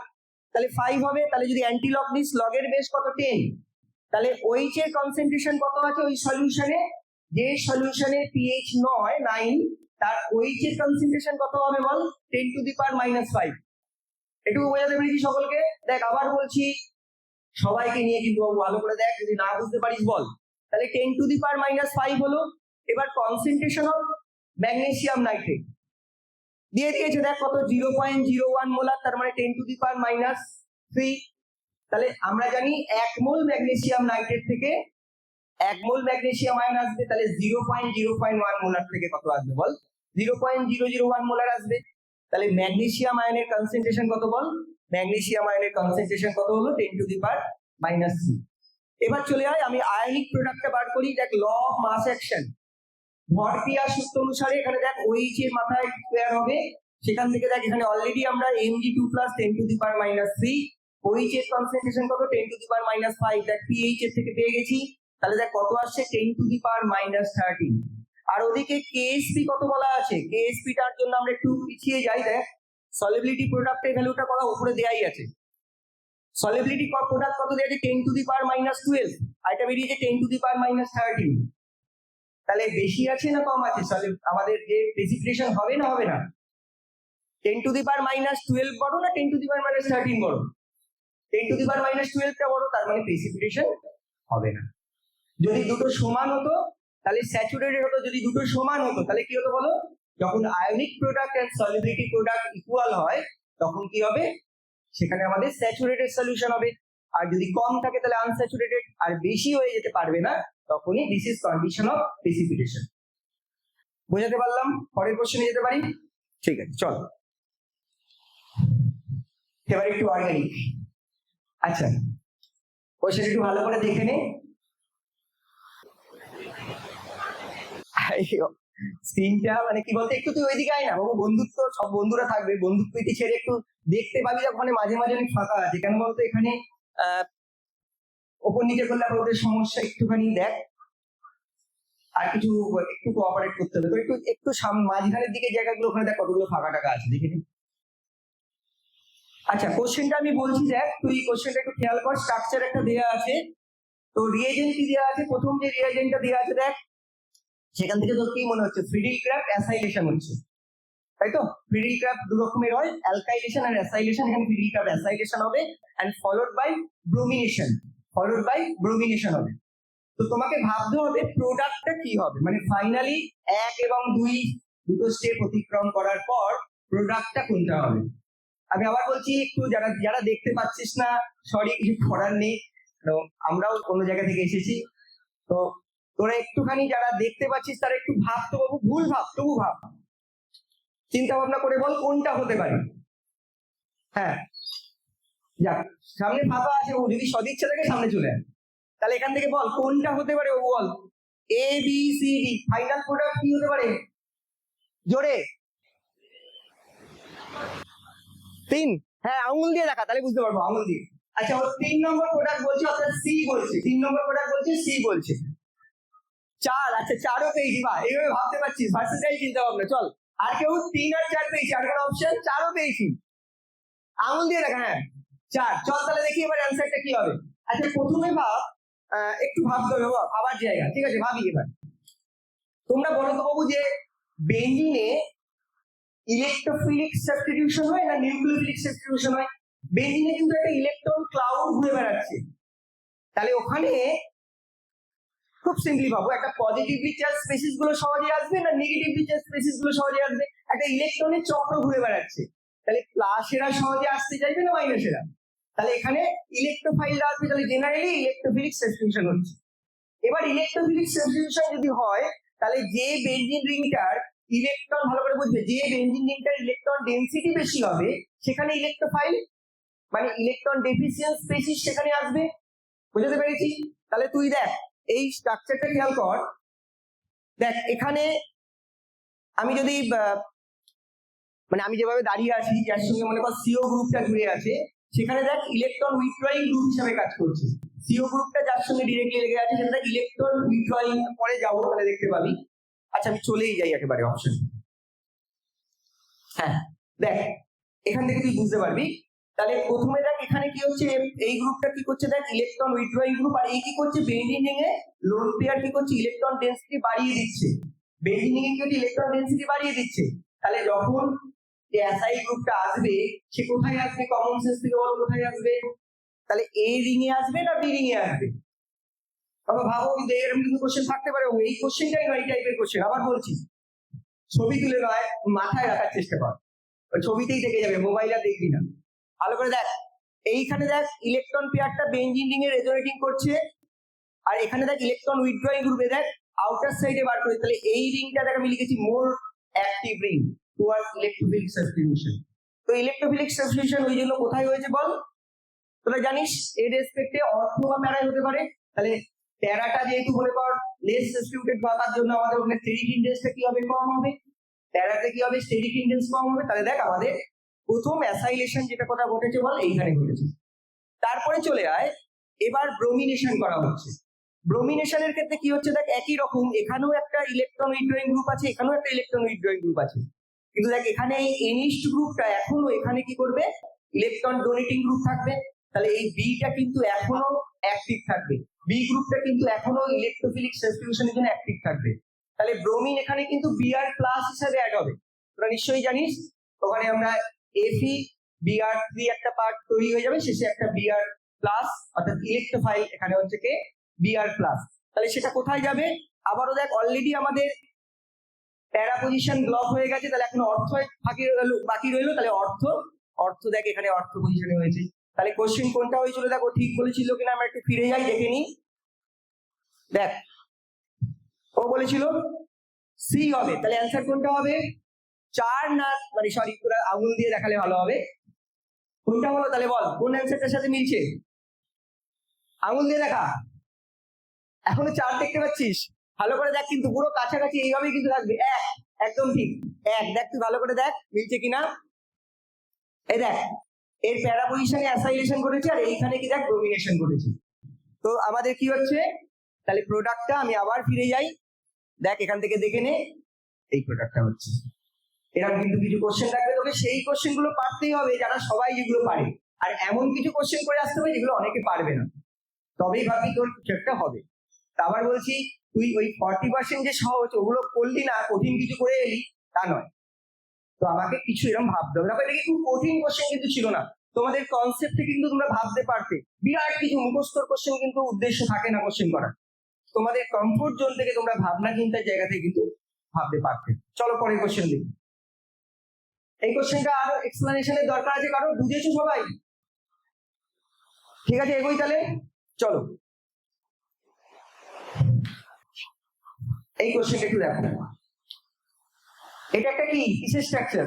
তাহলে 5 হবে। তাহলে যদি অ্যান্টি লগ দিস, লগের বেস কত? 10, তাহলে ওএইচ এর কনসেন্ট্রেশন কত আছে ওই সলিউশনে? যে সলিউশনে পিএইচ 9, তার ওএইচ এর কনসেন্ট্রেশন কত হবে বল? 10 টু দি পাওয়ার -5। এটুকু বোঝাতে পেরেছি সকলকে? দেখ আবার বলছি, সবাইকে নিয়ে কিন্তু ভালো করে দেখ, যদি না বুঝতে পারিস বল। তাহলে 10 টু দি পাওয়ার -5 হলো। এবার কনসেন্ট্রেশন অফ ম্যাগনেসিয়াম নাইট্রেট দিয়ে দিয়েছে, দেখ কত? 0.01 মোলার, তার মানে 10 টু দি পাওয়ার -3। তাহলে আমরা জানি 1 মোল ম্যাগনেসিয়াম নাইট্রেট থেকে 1 মোল ম্যাগনেসিয়াম আয়ন আসবে, তাহলে 0.0.1 মোলার থেকে কত আসবে বল? 0.001 মোলার আসবে। তাহলে ম্যাগনেসিয়াম আয়নের কনসেন্ট্রেশন কত বল? ম্যাগনেসিয়াম আয়নের কনসেন্ট্রেশন কত হলো? 10 টু দি পাওয়ার -3। এবার চলে আয়, আমি আয়নিক প্রোডাক্টটা বার করি। দেখ ল অফ মাস অ্যাকশন, ভর ক্রিয়া সূত্র অনুসারে এখানে দেখ ওএইচ এর মাথায় স্কয়ার হবে, সেখান থেকে দেখ এখানে অলরেডি আমরা Mg2 10 to the power -3, OH এর কনসেন্ট্রেশন কত? 10 টু দি পাওয়ার -5, দেখ পিএইচ এর থেকে পেয়ে গেছি। তাহলে দেখ কত আসছে? 10 টু দি পাওয়ার -13। আর ওদিকে কেএসপি কত বলা আছে? কেএসপি টার জন্য আমরা একটু পিছিয়ে যাই। দেখ সলিবিলিটি প্রোডাক্টের ভ্যালুটা কত উপরে দেয়াই আছে, সলিবিলিটি প্রোডাক্ট কত দেয়া আছে? 10 টু দি পাওয়ার -12, আর এটা বেরিয়েছে 10 টু দি পাওয়ার -13। তাহলে বেশি আছে না কম আছে? আমাদের যে প্রেসিপিটেশন হবে না হবে না? 10 টু দি পাওয়ার -12 বড় না 10 টু দি পাওয়ার -13 বড়? 10 টু দি পাওয়ার -12 টা বড়, তার মানে প্রেসিপিটেশন হবে না। যদি দুটো সমান হতো তাহলে স্যাচুরেটেড হতো, যদি দুটো সমান হতো তাহলে কি হতো বলো? যখন ionic product and solubility product equal হয় তখন কি হবে? সেখানে আমাদের স্যাচুরেটেড সলিউশন হবে। আর যদি কম থাকে তাহলে আনস্যাচুরেটেড, আর বেশি হয়ে যেতে পারবে না, তখনই this is condition of precipitation. বোঝাতে পারলাম? পরের কোশ্চেনে যেতে পারি? ঠিক আছে, চল এবার একটু অর্গানিক। আচ্ছা, কোশ্চেন একটু ভালো করে দেখে নে। স্ক্রিনটা মানে কি বলতে, একটু তুই ওইদিকে আয় না বাবু, বন্ধুত্ব, সব বন্ধুরা থাকবে, বন্ধুত্ব প্রীতি ছেড়ে একটু দেখতে পাবি ওখানে মাঝে মাঝে অনেক ফাঁকা আছে, কেন বলতো এখানে ওপর নিচে করলে আবার ওদের সমস্যা, একটুখানি দেখ, আর কিছু একটু কোঅপারেট করতে হবে তো, একটু একটু মাঝখানের দিকে জায়গাগুলো ওখানে দেখ কতগুলো ফাঁকা টাকা আছে, দেখে নি। আচ্ছা, কোশ্চেনটা আমি বলছি, দেখ তুই কোশ্চেনটা একটু খেয়াল কর। স্ট্রাকচার একটা দেয়া আছে, তো রিয়েজেন্ট কি দেওয়া আছে? প্রথম যে রিয়েজেন্টটা দেওয়া আছে দেখ, সেখান থেকে তোর কি মনে হচ্ছে? ফ্রিডিল ক্রাফট অ্যাসাইলেশন হচ্ছে, তাই তো? ফ্রিডিল ক্রাফট দু রকমের হয়, অ্যালকাইলেশন আর অ্যাসাইলেশন। এখানে ফ্রিডিল ক্রাফট অ্যাসাইলেশন হবে, এন্ড ফলোড বাই ব্রোমিনেশন হবে। তো তোমাকে ভাবতে হবে প্রোডাক্টটা কি হবে, মানে ফাইনালি 1 এবং 2 দুটো স্টেপ অতিক্রম করার পর প্রোডাক্টটা কোনটা হবে। আমি আবার বলছি, একটু যারা যারা দেখতে পাচ্ছিস না, সরি, কিছু করার নেই, আমরাও কোনো জায়গা থেকে এসেছি, তো তোরা একটুখানি যারা দেখতে পাচ্ছিস তারা একটু ভাবতে বাবু, ভুল ভাব তবু ভাব, চিন্তা ভাবনা করে বল কোনটা হতে পারে। হ্যাঁ, যাক, সামনে ফাঁকা আছে, ও যদি সদিচ্ছা থাকে সামনে চলে আয়। তাহলে এখান থেকে বল কোনটা হতে পারে, ও বল। A B C D, final product কি হতে পারে? জোরে। 3। হ্যাঁ, আঙুল দিয়ে দেখা, তাহলে বুঝতে পারবো, আঙুল দিয়ে। আচ্ছা, ও 3 নম্বর প্রোডাক্ট বলছে, অর্থাৎ সি বলছে। 3 নম্বর প্রোডাক্ট বলছে, সি বলছে। 4, আচ্ছা 4ও পেয়েছি, বা এইভাবে ভাবতে পারছিস, ভার্সেটাইল চিন্তা ভাবনা। চল, আর কেউ 3 আর 4 পেয়েছি, আর কোনো অপশন? 4ও পেয়েছি, আঙুল দিয়ে দেখা। হ্যাঁ 4। চল তাহলে দেখি এবার অ্যান্সারটা কি হবে। আচ্ছা, প্রথমে ভাব, একটু ভাবতে হবে, ভাবার জায়গা। ঠিক আছে, ভাবি এবার। তোমরা বলো তো বাবু, যে বেঞ্জিনে ইলেকট্রোফিলিক সাবস্টিটিউশন হয় না নিউক্লিওফিলিক সাবস্টিটিউশন হয়? বেঞ্জিনে কিন্তু একটা ইলেকট্রন ক্লাউড ঘুরে বেড়াচ্ছে। তাহলে ওখানে খুব সিম্পলি ভাবো, একটা পজিটিভলি চার্জ স্পেসিস গুলো সহজে আসবে না নেগেটিভলি চার্জ স্পেসিস গুলো সহজে আসবে? একটা ইলেকট্রনের চক্র ঘুরে বেড়াচ্ছে, তাহলে প্লাসেরা সহজে আসতে চাইবে না মাইনাসেরা? তাহলে এখানে ইলেকট্রোফাইলরা আসবে, তাহলে জেনারেলি ইলেকট্রোফিলিক সাবস্টিটিউশন হচ্ছে। এবার ইলেকট্রোফিলিক সাবস্টিটিউশন যদি হয়, তাহলে যে বেঞ্জিন রিংটার ইলেকট্রন, ভালো করে বুঝবে, যে বেঞ্জিন রিংটার ইলেকট্রন ডেনসিটি বেশি হবে সেখানে ইলেকট্রোফাইল মানে ইলেকট্রন ডেফিসিয়েন্ট স্পেসিস সেখানে আসবে। বুঝতে পেরেছি? তাহলে তুই দেখ এই স্ট্রাকচারটা খেয়াল কর। দেখ এখানে আমি যদি মানে আমি যেভাবে দাঁড়িয়ে আছি, যার সঙ্গে মনে কর সিও গ্রুপটা ঘুরে আছে, সেখানে দেখ ইলেকট্রন উইথড্রয়িং গ্রুপ হিসাবে কাজ করছে। সিও গ্রুপটা যার সঙ্গে ডিরেক্টলি লেগে আছে সেটা ইলেকট্রন উইথড্রয়িং। পরে যাবো, তাহলে দেখতে পাবি। আচ্ছা, আমি চলেই যাই একেবারে অপশন। হ্যাঁ দেখ, এখান থেকে তুই বুঝতে পারবি। তাহলে প্রথমে দেখ এখানে কি হচ্ছে, এই গ্রুপটা কি করছে, দেখ ইলেকট্রন উইথড্রয়িং গ্রুপ। আর এই কি করছে, বেঞ্জিন রিং এ লোন পেয়ার কি করছে, ইলেকট্রন ডেনসিটি বাড়িয়ে দিচ্ছে। বেঞ্জিন রিং এ কি হচ্ছে, ইলেকট্রন ডেনসিটি বাড়িয়ে দিচ্ছে। তাহলে যখন অ্যাসাইল গ্রুপটা আসবে, সে কোথায় আসবে? কমন সেন্স থেকে বলো কোথায় আসবে? তাহলে এ রিং এ আসবে না বি রিং এ আসবে? তবে ভাবো, কিন্তু এরকম কিন্তু কোশ্চেন থাকতে পারে। এই কোশ্চেনটাই নয়, এই টাইপের কোশ্চেন। আবার বলছি, ছবি তুলে নয়, মাথায় রাখার চেষ্টা কর, ওই ছবিতেই থেকে যাবে, মোবাইল আর দেখবি না। ভালো করে দেখ, এইখানে দেখ ইলেকট্রন পেয়ারটা বেঞ্জিন রিং এ রেজোনেটিং করছে, আর এখানে দেখ ইলেকট্রন উইথড্রয়িং গ্রুপে দেখ আউটার সাইডে বার করে। তাহলে এই রিংটা দেখ আমি লিখেছি মোর active ring towards electrophilic substitution. তো ইলেকট্রোফিলিক সাবস্টিটিউশন ওই জন্য কোথায় হয়েছে বল? তোরা জানিস এর রেসপেক্টে অর্থ বা প্যারাই হতে পারে। তাহলে প্যারাটা যেহেতু মনে কর লেস সাবস্টিটিউটেড বা তার জন্য আমাদের ওখানে স্টেরিক ইনডেক্সটা কি হবে, কম হবে। প্যারাতে কি হবে, স্টেরিক ইনডেক্স কম হবে। তাহলে দেখ আমাদের প্রথম অ্যাসাইলেশন যেটা কথা ঘটেছে বল, এইখানে ঘটেছে। তারপরে চলে আয়, এবার ব্রোমিনেশন করা হচ্ছে। ব্রোমিনেশনের ক্ষেত্রে কি হচ্ছে, দেখ একই রকম, এখানেও একটা ইলেকট্রন উইথড্রয়িং গ্রুপ আছে, এখানেও একটা ইলেকট্রন উইথড্রয়িং গ্রুপ আছে। কিন্তু দেখ এখানে এই এনিস্ট গ্রুপটা এখনো এখানে কি করবে, ইলেকট্রন ডোনেটিং গ্রুপ থাকবে। তাহলে এই বিটা কিন্তু এখনো অ্যাক্টিভ থাকবে, বি গ্রুপটা কিন্তু এখনো ইলেকট্রোফিলিক সাবস্টিটিউশনের জন্য অ্যাক্টিভ থাকবে। তাহলে ব্রোমিন এখানে কিন্তু বিআর প্লাস হিসাবে অ্যাড হবে। তোরা নিশ্চয়ই জানিস, ওখানে আমরা এফি বিআর থ্রি একটা পার্ট তৈরি হয়ে যাবে, শেষে একটা বিআর প্লাস, অর্থাৎ ইলেকট্রোফাইল এখানে হচ্ছে কে বিআর প্লাস। তাহলে সেটা কোথায় যাবে? আবারও দেখ, অলরেডি আমাদের প্যারা পজিশন ব্লক হয়ে গেছে, তাহলে এখন অর্থ বাকি রইলো। তাহলে অর্থ দেখ এখানে অর্থ পজিশনে হয়েছে। তাহলে কোশ্চেন কোনটা হয়েছিল দেখো, ঠিক বলেছিল কিনা আমরা একটু ফিরে যাই, দেখে নিই। দেখ ও বলেছিল সি হবে, তাহলে অ্যান্সার কোনটা হবে? 4 না, মানে সরি, তোরা আঙুল দিয়ে দেখালে ভালো হবে। কোনটা বলো তাহলে, বল কোন অ্যান্সারটার সাথে মিলছে, আঙুল দিয়ে দেখা। এখনো 4 দেখতে পাচ্ছিস? ভালো করে দেখ, কিন্তু পুরো কাছাকাছি এইভাবেই কিন্তু থাকবে। একদম ঠিক, দেখ তুই ভালো করে দেখ মিলছে কিনা। এই দেখ, এর প্যারা পজিশনে অ্যাসাইলেশন করেছে, আর এইখানে কি দেখ ডোমিনেশন করেছে। তো আমাদের কি হচ্ছে, তাহলে প্রোডাক্টটা আমি আবার ফিরে যাই, দেখ এখান থেকে দেখে নে, এই প্রোডাক্টটা হচ্ছে। এরকম কিন্তু কিছু কোশ্চেন থাকবে, তোকে সেই কোশ্চেন গুলো পারতেই হবে যারা সবাই যেগুলো পারে, আর এমন কিছু কোশ্চেন করে আসতে হবে যেগুলো অনেকে পারবে না, তবেই ভাবি তোর কিছু একটা হবে। আবার বলছি, তুই ওই 40% যে সহজ ওগুলো করলি না, কঠিন কিছু করে এলি তা নয়। তো আমাকে কিছু এরকম ভাবতে হবে। এটা খুব কঠিন কোশ্চেন কিন্তু ছিল না, তোমাদের কনসেপ্ট থেকে কিন্তু তোমরা ভাবতে পারতে। বিরাট কিছু মুখস্থর কোশ্চেন কিন্তু উদ্দেশ্য থাকে না কোশ্চেন করার, তোমাদের কমফোর্ট জোন থেকে তোমরা ভাবনা চিন্তার জায়গা থেকে কিন্তু ভাবতে পারতে। চলো পরের কোশ্চেন দেখি। এই কোশ্চেনটা আরো এক্সপ্লেনেশনের দরকার আছে, কারণ বুঝেছো সবাই? ঠিক আছে, এগোই তাহলে, চলো। এই কোশ্চেনটা একটু দেখো, এটা একটা কি কিসের স্ট্রাকচার?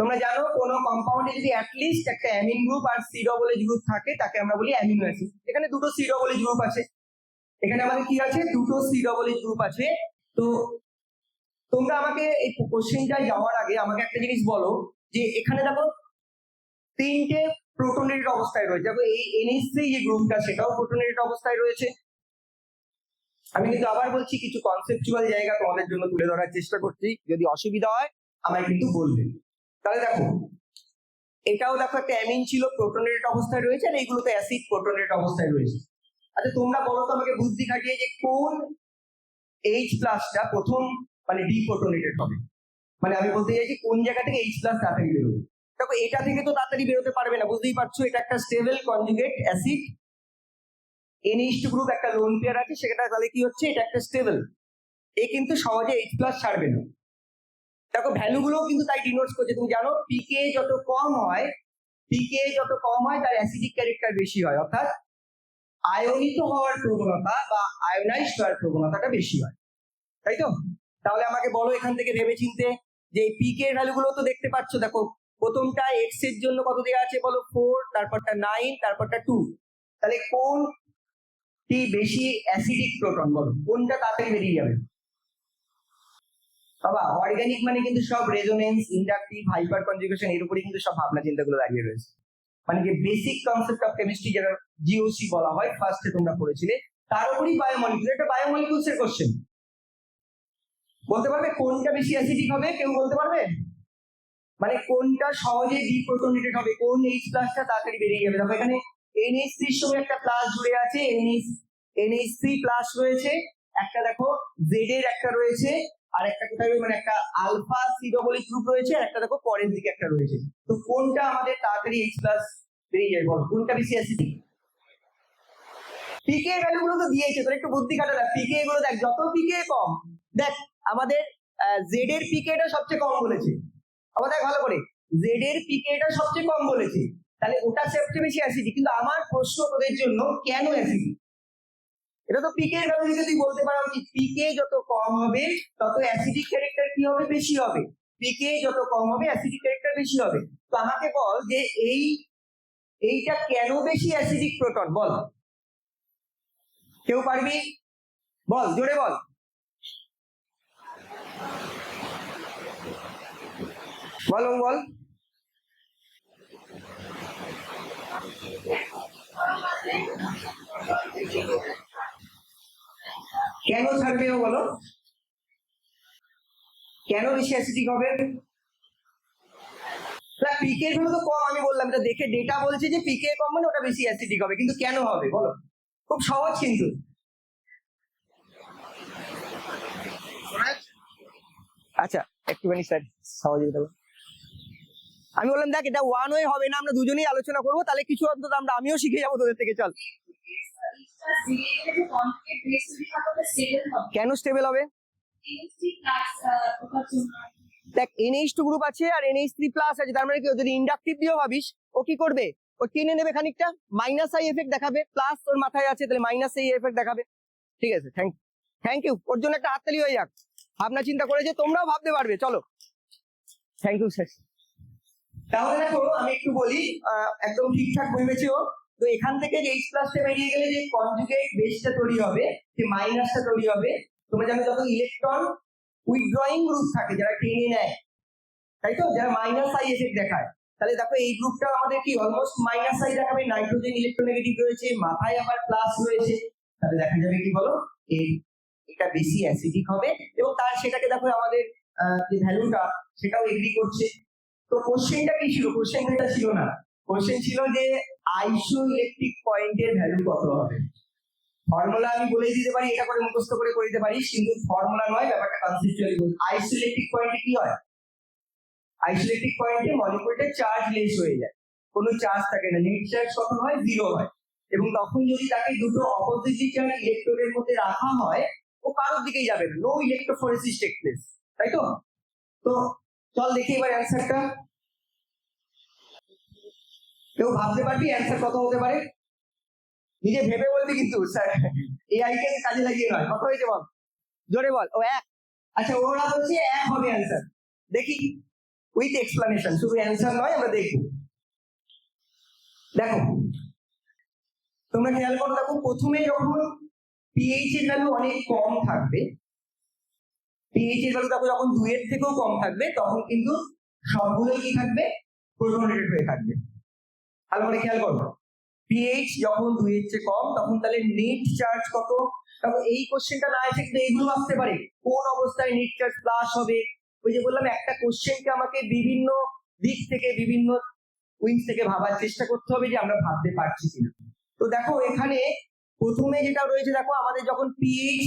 তোমরা জানো কোনো কম্পাউন্ডে যদি অ্যাটলিস্ট একটা অ্যামিন গ্রুপ আর সি ডবল এইচ গ্রুপ থাকে তাকে আমরা বলি অ্যামিনো অ্যাসিড। এখানে দুটো সি ডবল এইচ গ্রুপ আছে, এখানে আমাদের কি আছে, দুটো সি ডবল এইচ গ্রুপ আছে। তো তোমরা আমাকে এই কোশ্চেনটায় যাওয়ার আগে আমাকে একটা জিনিস বলো যে এখানে দেখো তিনটে প্রোটনেটেড অবস্থায় রয়েছে, দেখো এই NH3 যে গ্রুপটা সেটাও প্রোটনেটেড অবস্থায় রয়েছে। আমি কিন্তু আবার বলছি কিছু কনসেপচুয়াল জায়গা তোমাদের জন্য তুলে ধরার চেষ্টা করছি, যদি অসুবিধা হয় আমায় কিন্তু বলবেন। তাহলে দেখো এটাও দেখো একটা অ্যামিন ছিল প্রোটনেটেড অবস্থায় রয়েছে, আর এইগুলোতে অ্যাসিড প্রোটনেটেড অবস্থায় রয়েছে। আচ্ছা তোমরা বলো তো আমাকে বুদ্ধি খাটিয়ে যে কোন H প্লাসটা প্রথম মানে ডিপ্রোটনেটেড হবে, মানে আমি বলতে চাইছি কোন জায়গা থেকে H প্লাস তাড়াতাড়ি বেরোবে। দেখো এটা থেকে তো তাড়াতাড়ি বেরোতে পারবে না, বুঝতেই পারছো এটা একটা stable conjugate acid, NH2 group একটা লোন পেয়ার আছে, সেটা তাহলে কি হচ্ছে, এটা একটা স্টেবল, এ কিন্তু সহজে H প্লাস ছাড়বে না। দেখো ভ্যালু গুলো কিন্তু তাই ডিনোটস করছে, তুমি জানো পিকে যত কম হয়, পিকে যত কম হয় তার অ্যাসিডিক ক্যারেক্টার বেশি হয়, অর্থাৎ আয়নিত হওয়ার প্রবণতা বা আয়োনাইজড হওয়ার প্রবণতাটা বেশি হয়, তাই তো? তাহলে আমাকে বলো এখান থেকে ভেবে চিনতে যে পিকে এর ভ্যালু গুলো তো দেখতে পাচ্ছ, দেখো প্রথমটা এক্স এর জন্য কত দেওয়া আছে বলো 4, তারপরটা 9, তারপরটা 2, তাহলে কোনটি বেশি অ্যাসিডিক প্রোটন বলো, কোনটা তাড়াতাড়ি বেরিয়ে যাবে? বাবা অর্গানিক মানে কিন্তু সব রেজোনেন্স, ইন্ডাকটিভ, হাইপার কনজুগেশন এর উপরে কিন্তু সব ভাবনা চিন্তাগুলো দাঁড়িয়ে রয়েছে। মানে যে বেসিক কনসেপ্ট অফ কেমিস্ট্রি যেটা জিওসি বলা হয়, ফার্স্টে তোমরা পড়েছিলে, তার উপরই বায়োমলিকুল, এটা বায়োমলিকুলস এর কোশ্চেন। বলতে পারবে কোনটা বেশি অ্যাসিডিক হবে, কেউ বলতে পারবে? মানে কোনটা সহজে ডিপ্রোটনেটেড হবে, কোন H প্লাসটা তাড়াতাড়ি বেরিয়ে যাবে। দেখো এখানে NH3 এর সঙ্গে একটা প্লাস জুড়ে আছে, NH3 প্লাস রয়েছে, একটা দেখো Z এর একটা রয়েছে, আর একটা কোথায় মানে একটা alpha C double H group রয়েছে, আর একটা দেখো পরের দিকে একটা রয়েছে। তো কোনটা আমাদের তাড়াতাড়ি H প্লাস বেরিয়ে যাবে বলো, কোনটা বেশি অ্যাসিডিক? পিকে ভ্যালু গুলো তো দিয়েছে, তোর একটু বুদ্ধি খাটালা, পিকে গুলো দেখ, যত পিকে কম, দেখ আমাদের জেড এর পিকেটা সবচেয়ে কম বলেছে, আবার দেখ ভালো করে, জেড এর পিকেটা সবচেয়ে কম বলেছে, তাহলে ওটা সবচেয়ে বেশি অ্যাসিডিক। কিন্তু আমার প্রশ্ন তোদের জন্য কেন অ্যাসিডিক, এটা তো পিকে এর ভ্যালু থেকে তুই বলতে পারা উচিত, পিকে যত কম হবে তত অ্যাসিডিক ক্যারেক্টার কি হবে, বেশি হবে, পিকে যত কম হবে অ্যাসিডিক ক্যারেক্টার বেশি হবে। তো আমাকে বল যে এইটা কেন বেশি অ্যাসিডিক প্রোটন, বল কেউ পারবি, বল জোরে বল। বল বল কেন ছাড়বে ও, বলো কেন বেশি অ্যাসিডিক হবে? না পিকে গুলো তো কম, আমি বললাম এটা দেখে ডেটা বলছে যে পিকে কম মানে ওটা বেশি অ্যাসিডিক হবে, কিন্তু কেন হবে বলো, খুব সহজ কিন্তু। আচ্ছা একটুখানি স্যার সহযোগিতা, আমি বললাম দেখ এটা ওয়ান ওয়ে হবে না, আমরা দুজনেই আলোচনা করবো, তাহলে কিছু অন্তত আমিও শিখে যাবো তোদের থেকে, চল। কেন স্টেবল হবে? দেখ NH2 গ্রুপ আছে আর NH3 প্লাস আছে, তার মানে কি যদি ইন্ডাকটিভ দিয়েও ভাবিস ও কি করবে, ও টেনে নেবে খানিকটা, মাইনাস আই এফেক্ট দেখাবে, প্লাস ওর মাথায় আছে তাহলে মাইনাস আই এফেক্ট দেখাবে। ঠিক আছে, থ্যাংক ইউ, ওর জন্য একটা হাততালি হয়ে যাক, ভাবনা চিন্তা করেছে, তোমরাও ভাবতে পারবে, চলো থ্যাংক ইউ স্যার। তাহলে দেখো আমি একটু বলি, একদম ঠিকঠাক ভেবেছে ও। তো এখান থেকে যে H প্লাসটা বেরিয়ে গেলে যে কনজুগেট বেসটা তৈরি হবে, যে মাইনাসটা তৈরি হবে, তোমরা জানো যত ইলেকট্রন উইথড্রয়িং গ্রুপ থাকে যারা টেনে নেয়, তাই তো, যারা মাইনাস আই এফেক্ট দেখায়, তাহলে দেখো এই গ্রুপটা আমাদের কি অলমোস্ট মাইনাস আই দেখাবে, নাইট্রোজেন ইলেকট্রোনেগেটিভ রয়েছে, মাথায় আবার প্লাস রয়েছে, তাহলে দেখা যাবে কি বলো, এটা বেশি অ্যাসিডিক হবে, এবং তার সেটাকে দেখো আমাদের যে ভ্যালুটা সেটাও এগ্রি করছে। তো কোশ্চেনটা কি ছিল, কোশ্চেনটা ছিল না, কোশ্চেন ছিল যে আইসো ইলেকট্রিক পয়েন্টের ভ্যালু কত হবে। ফর্মুলা আমি বলে দিতে পারি, এটা করে মুখস্থ করে দিতে পারিস, কিন্তু ফর্মুলা নয়, ব্যাপারটা কনসেপচুয়ালি বল। আইসো ইলেকট্রিক পয়েন্টে কি হয়, আইসো ইলেকট্রিক পয়েন্টে মলিকুলটা চার্জ লেস হয়ে যায়, কোনো চার্জ থাকে না, নেট চার্জ কত হয়, 0 হয়, এবং তখন যদি তাকে দুটো অপোজিটলি চার্জ ইলেকট্রনের মধ্যে রাখা হয়, ও কারোর দিকেই যাবে না, নো ইলেকট্রোফোরেসিস টেক প্লেস, তাই তো। তো চল দেখি এবার অ্যান্সারটা, কেউ ভাবতে পারবি অ্যান্সার কত হতে পারে, নিজে ভেবে বলবি কিন্তু স্যার, এআই কে কাজে লাগিয়ে নয়, কত হয়েছে বল, জোরে বল। ও 1, আচ্ছা ওরা বলছে 1 হবে অ্যান্সার, দেখি উইথ এক্সপ্লানেশন, শুধু অ্যান্সার নয়, আমরা দেখবো। দেখো তোমরা খেয়াল করো, দেখো প্রথমে যখন পিএইচ এর ভ্যালু অনেক কম থাকবে, পিএইচ এর ভ্যালু দেখো যখন 2 এর থেকেও কম থাকবে, তখন কিন্তু সবগুলোই কি থাকবে, প্রোটনেটেড হয়ে থাকবে। ভালো করে খেয়াল করো, পিএইচ যখন 2 এর চেয়ে কম, তখন তাহলে নেট চার্জ কত। তখন এই কোশ্চেনটা না এসে কিন্তু এইগুলো আসতে পারে, কোন অবস্থায় নেট চার্জ প্লাস হবে। ওই যে বললাম, একটা কোশ্চেনকে আমাকে বিভিন্ন দিক থেকে, বিভিন্ন উইংস থেকে ভাবার চেষ্টা করতে হবে যে আমরা ভাবতে পারছি কিনা। তো দেখো এখানে প্রথমে যেটা রয়েছে, দেখো আমাদের যখন পিএইচ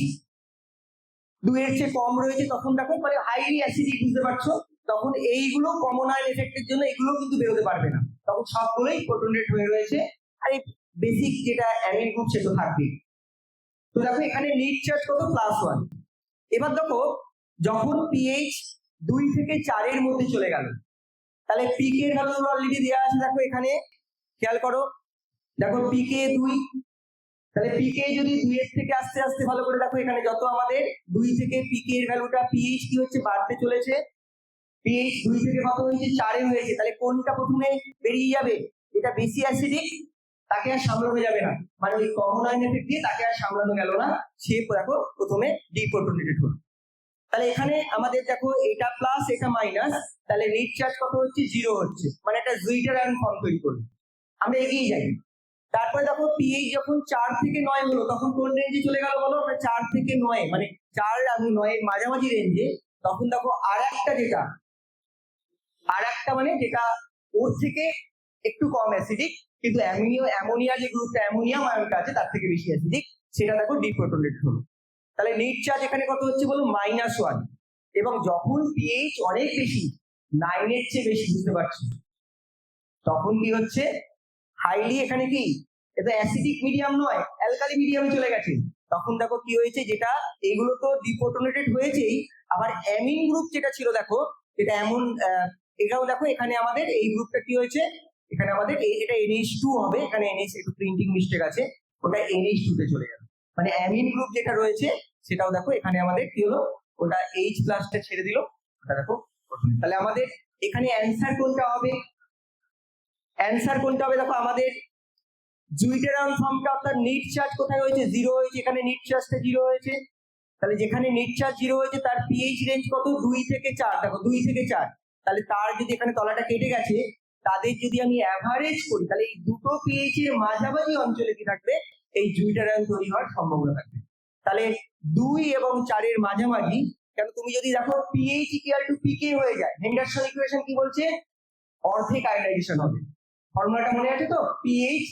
2 এর চেয়ে কম রয়েছে, তখন দেখো মানে হাইলি অ্যাসিডিক, বুঝতে পারছো, তখন এইগুলো কমন আয়ন এফেক্টের জন্য এগুলো কিন্তু বেরোতে পারবে না, তখন সবগুলোই প্রোটনেট হয়ে রয়েছে। আর এই বেসিক যেটা অ্যামিন গ্রুপ সেটা থাকবে। তো দেখো এখানে নেট চার্জ কত, +1। এবার দেখো যখন পিএইচ 2 থেকে 4 এর মধ্যে চলে গেল, তাহলে পিকে এর ভ্যালু অলরেডি দেওয়া আছে। দেখো এখানে খেয়াল করো, দেখো পিকে 2, তাহলে পিকে যদি 2 এর থেকে আস্তে আস্তে, ভালো করে দেখো এখানে যত আমাদের 2 থেকে পিকে এর ভ্যালুটা, পিএইচ কি হচ্ছে, বাড়তে চলেছে। পিএইচ 2 থেকে কত হয়েছে, 4 এ হয়েছে। তাহলে কোনটা প্রথমে বেরিয়ে যাবে, এটা বেশি অ্যাসিডিক, তাকে আর সামলানো যাবে না, মানে ওই কমন আয়ন এফেক্ট দিয়ে তাকে আর সামলানো গেল না, সে দেখো প্রথমে ডিপ্রোটনেটেড হলো। তাহলে এখানে আমাদের দেখো এটা প্লাস এটা মাইনাস, তাহলে নেট চার্জ কত হচ্ছে, 0 হচ্ছে, মানে একটা জুইটার আয়ন ফর্ম তৈরি করবে। আমরা এগিয়ে যাই। তারপরে দেখো পিএইচ যখন 4 থেকে 9 হলো, তখন কোন রেঞ্জে চলে গেল বলো, আমরা 4 থেকে 9, মানে 4 আর 9 এর মাঝামাঝি রেঞ্জে। তখন দেখো আর একটা মানে যেটা ওর থেকে একটু কম অ্যাসিডিক, কিন্তু অ্যামোনিয়া যে গ্রুপটা, অ্যামোনিয়াম আয়নটা আছে তার থেকে বেশি অ্যাসিডিক, সেটা দেখো ডিপ্রোটনেটেড হলো। তাহলে নেট চার্জ এখানে কত হচ্ছে বলো, -1। এবং যখন পিএইচ অনেক বেশি, 9 এর চেয়ে বেশি, বুঝতে পারছি, তখন কি হচ্ছে, হাইলি, এখানে কি, এটা অ্যাসিডিক মিডিয়াম নয়, অ্যালকালি মিডিয়ামে চলে গেছে। তখন দেখো কি হয়েছে, যেটা এগুলো তো ডিপ্রোটনেটেড হয়েছেই, আবার অ্যামিন গ্রুপ যেটা ছিল, দেখো এটা এমন, এটাও দেখো এখানে আমাদের এই গ্রুপটা কি হয়েছে, এখানে আমাদের এটা NH2 হবে, এখানে NH একটু প্রিন্টিং মিস্টেক আছে, ওটা NH2 তে চলে যাবে। মানে অ্যামিন গ্রুপ যেটা রয়েছে সেটাও দেখো এখানে আমাদের কি হলো, ওটা H প্লাসটা ছেড়ে দিল, ওটা দেখো। তাহলে আমাদের এখানে অ্যান্সার কোনটা হবে, দেখো আমাদের জুইটারান ফর্মটা, অর্থাৎ নেট চার্জ কোথায় হয়েছে, 0 হয়েছে, এখানে নেট চার্জটা 0 হয়েছে। তাহলে যেখানে নেট চার্জ 0 হয়েছে, তার পিএইচ রেঞ্জ কত, 2 থেকে 4। দেখো 2 থেকে 4, তাহলে তার যদি এখানে তলাটা কেটে গেছে, তাদের যদি আমি অ্যাভারেজ করি, তাহলে এই দুটো পিএইচ এর মাঝামাঝি অঞ্চলে কি থাকবে, এই জুইটারান তৈরি হওয়ার সম্ভাবনা থাকবে। তাহলে 2 এবং 4 এর মাঝামাঝি, কেন তুমি যদি দেখো পিএইচ ইকুয়াল টু পিকে হয়ে যায়, হেন্ডারসন ইকুয়েশন কি বলছে, অর্ধেক আয়োনাইজেশন হবে। ফর্মুলাটা মনে আছে তো, pH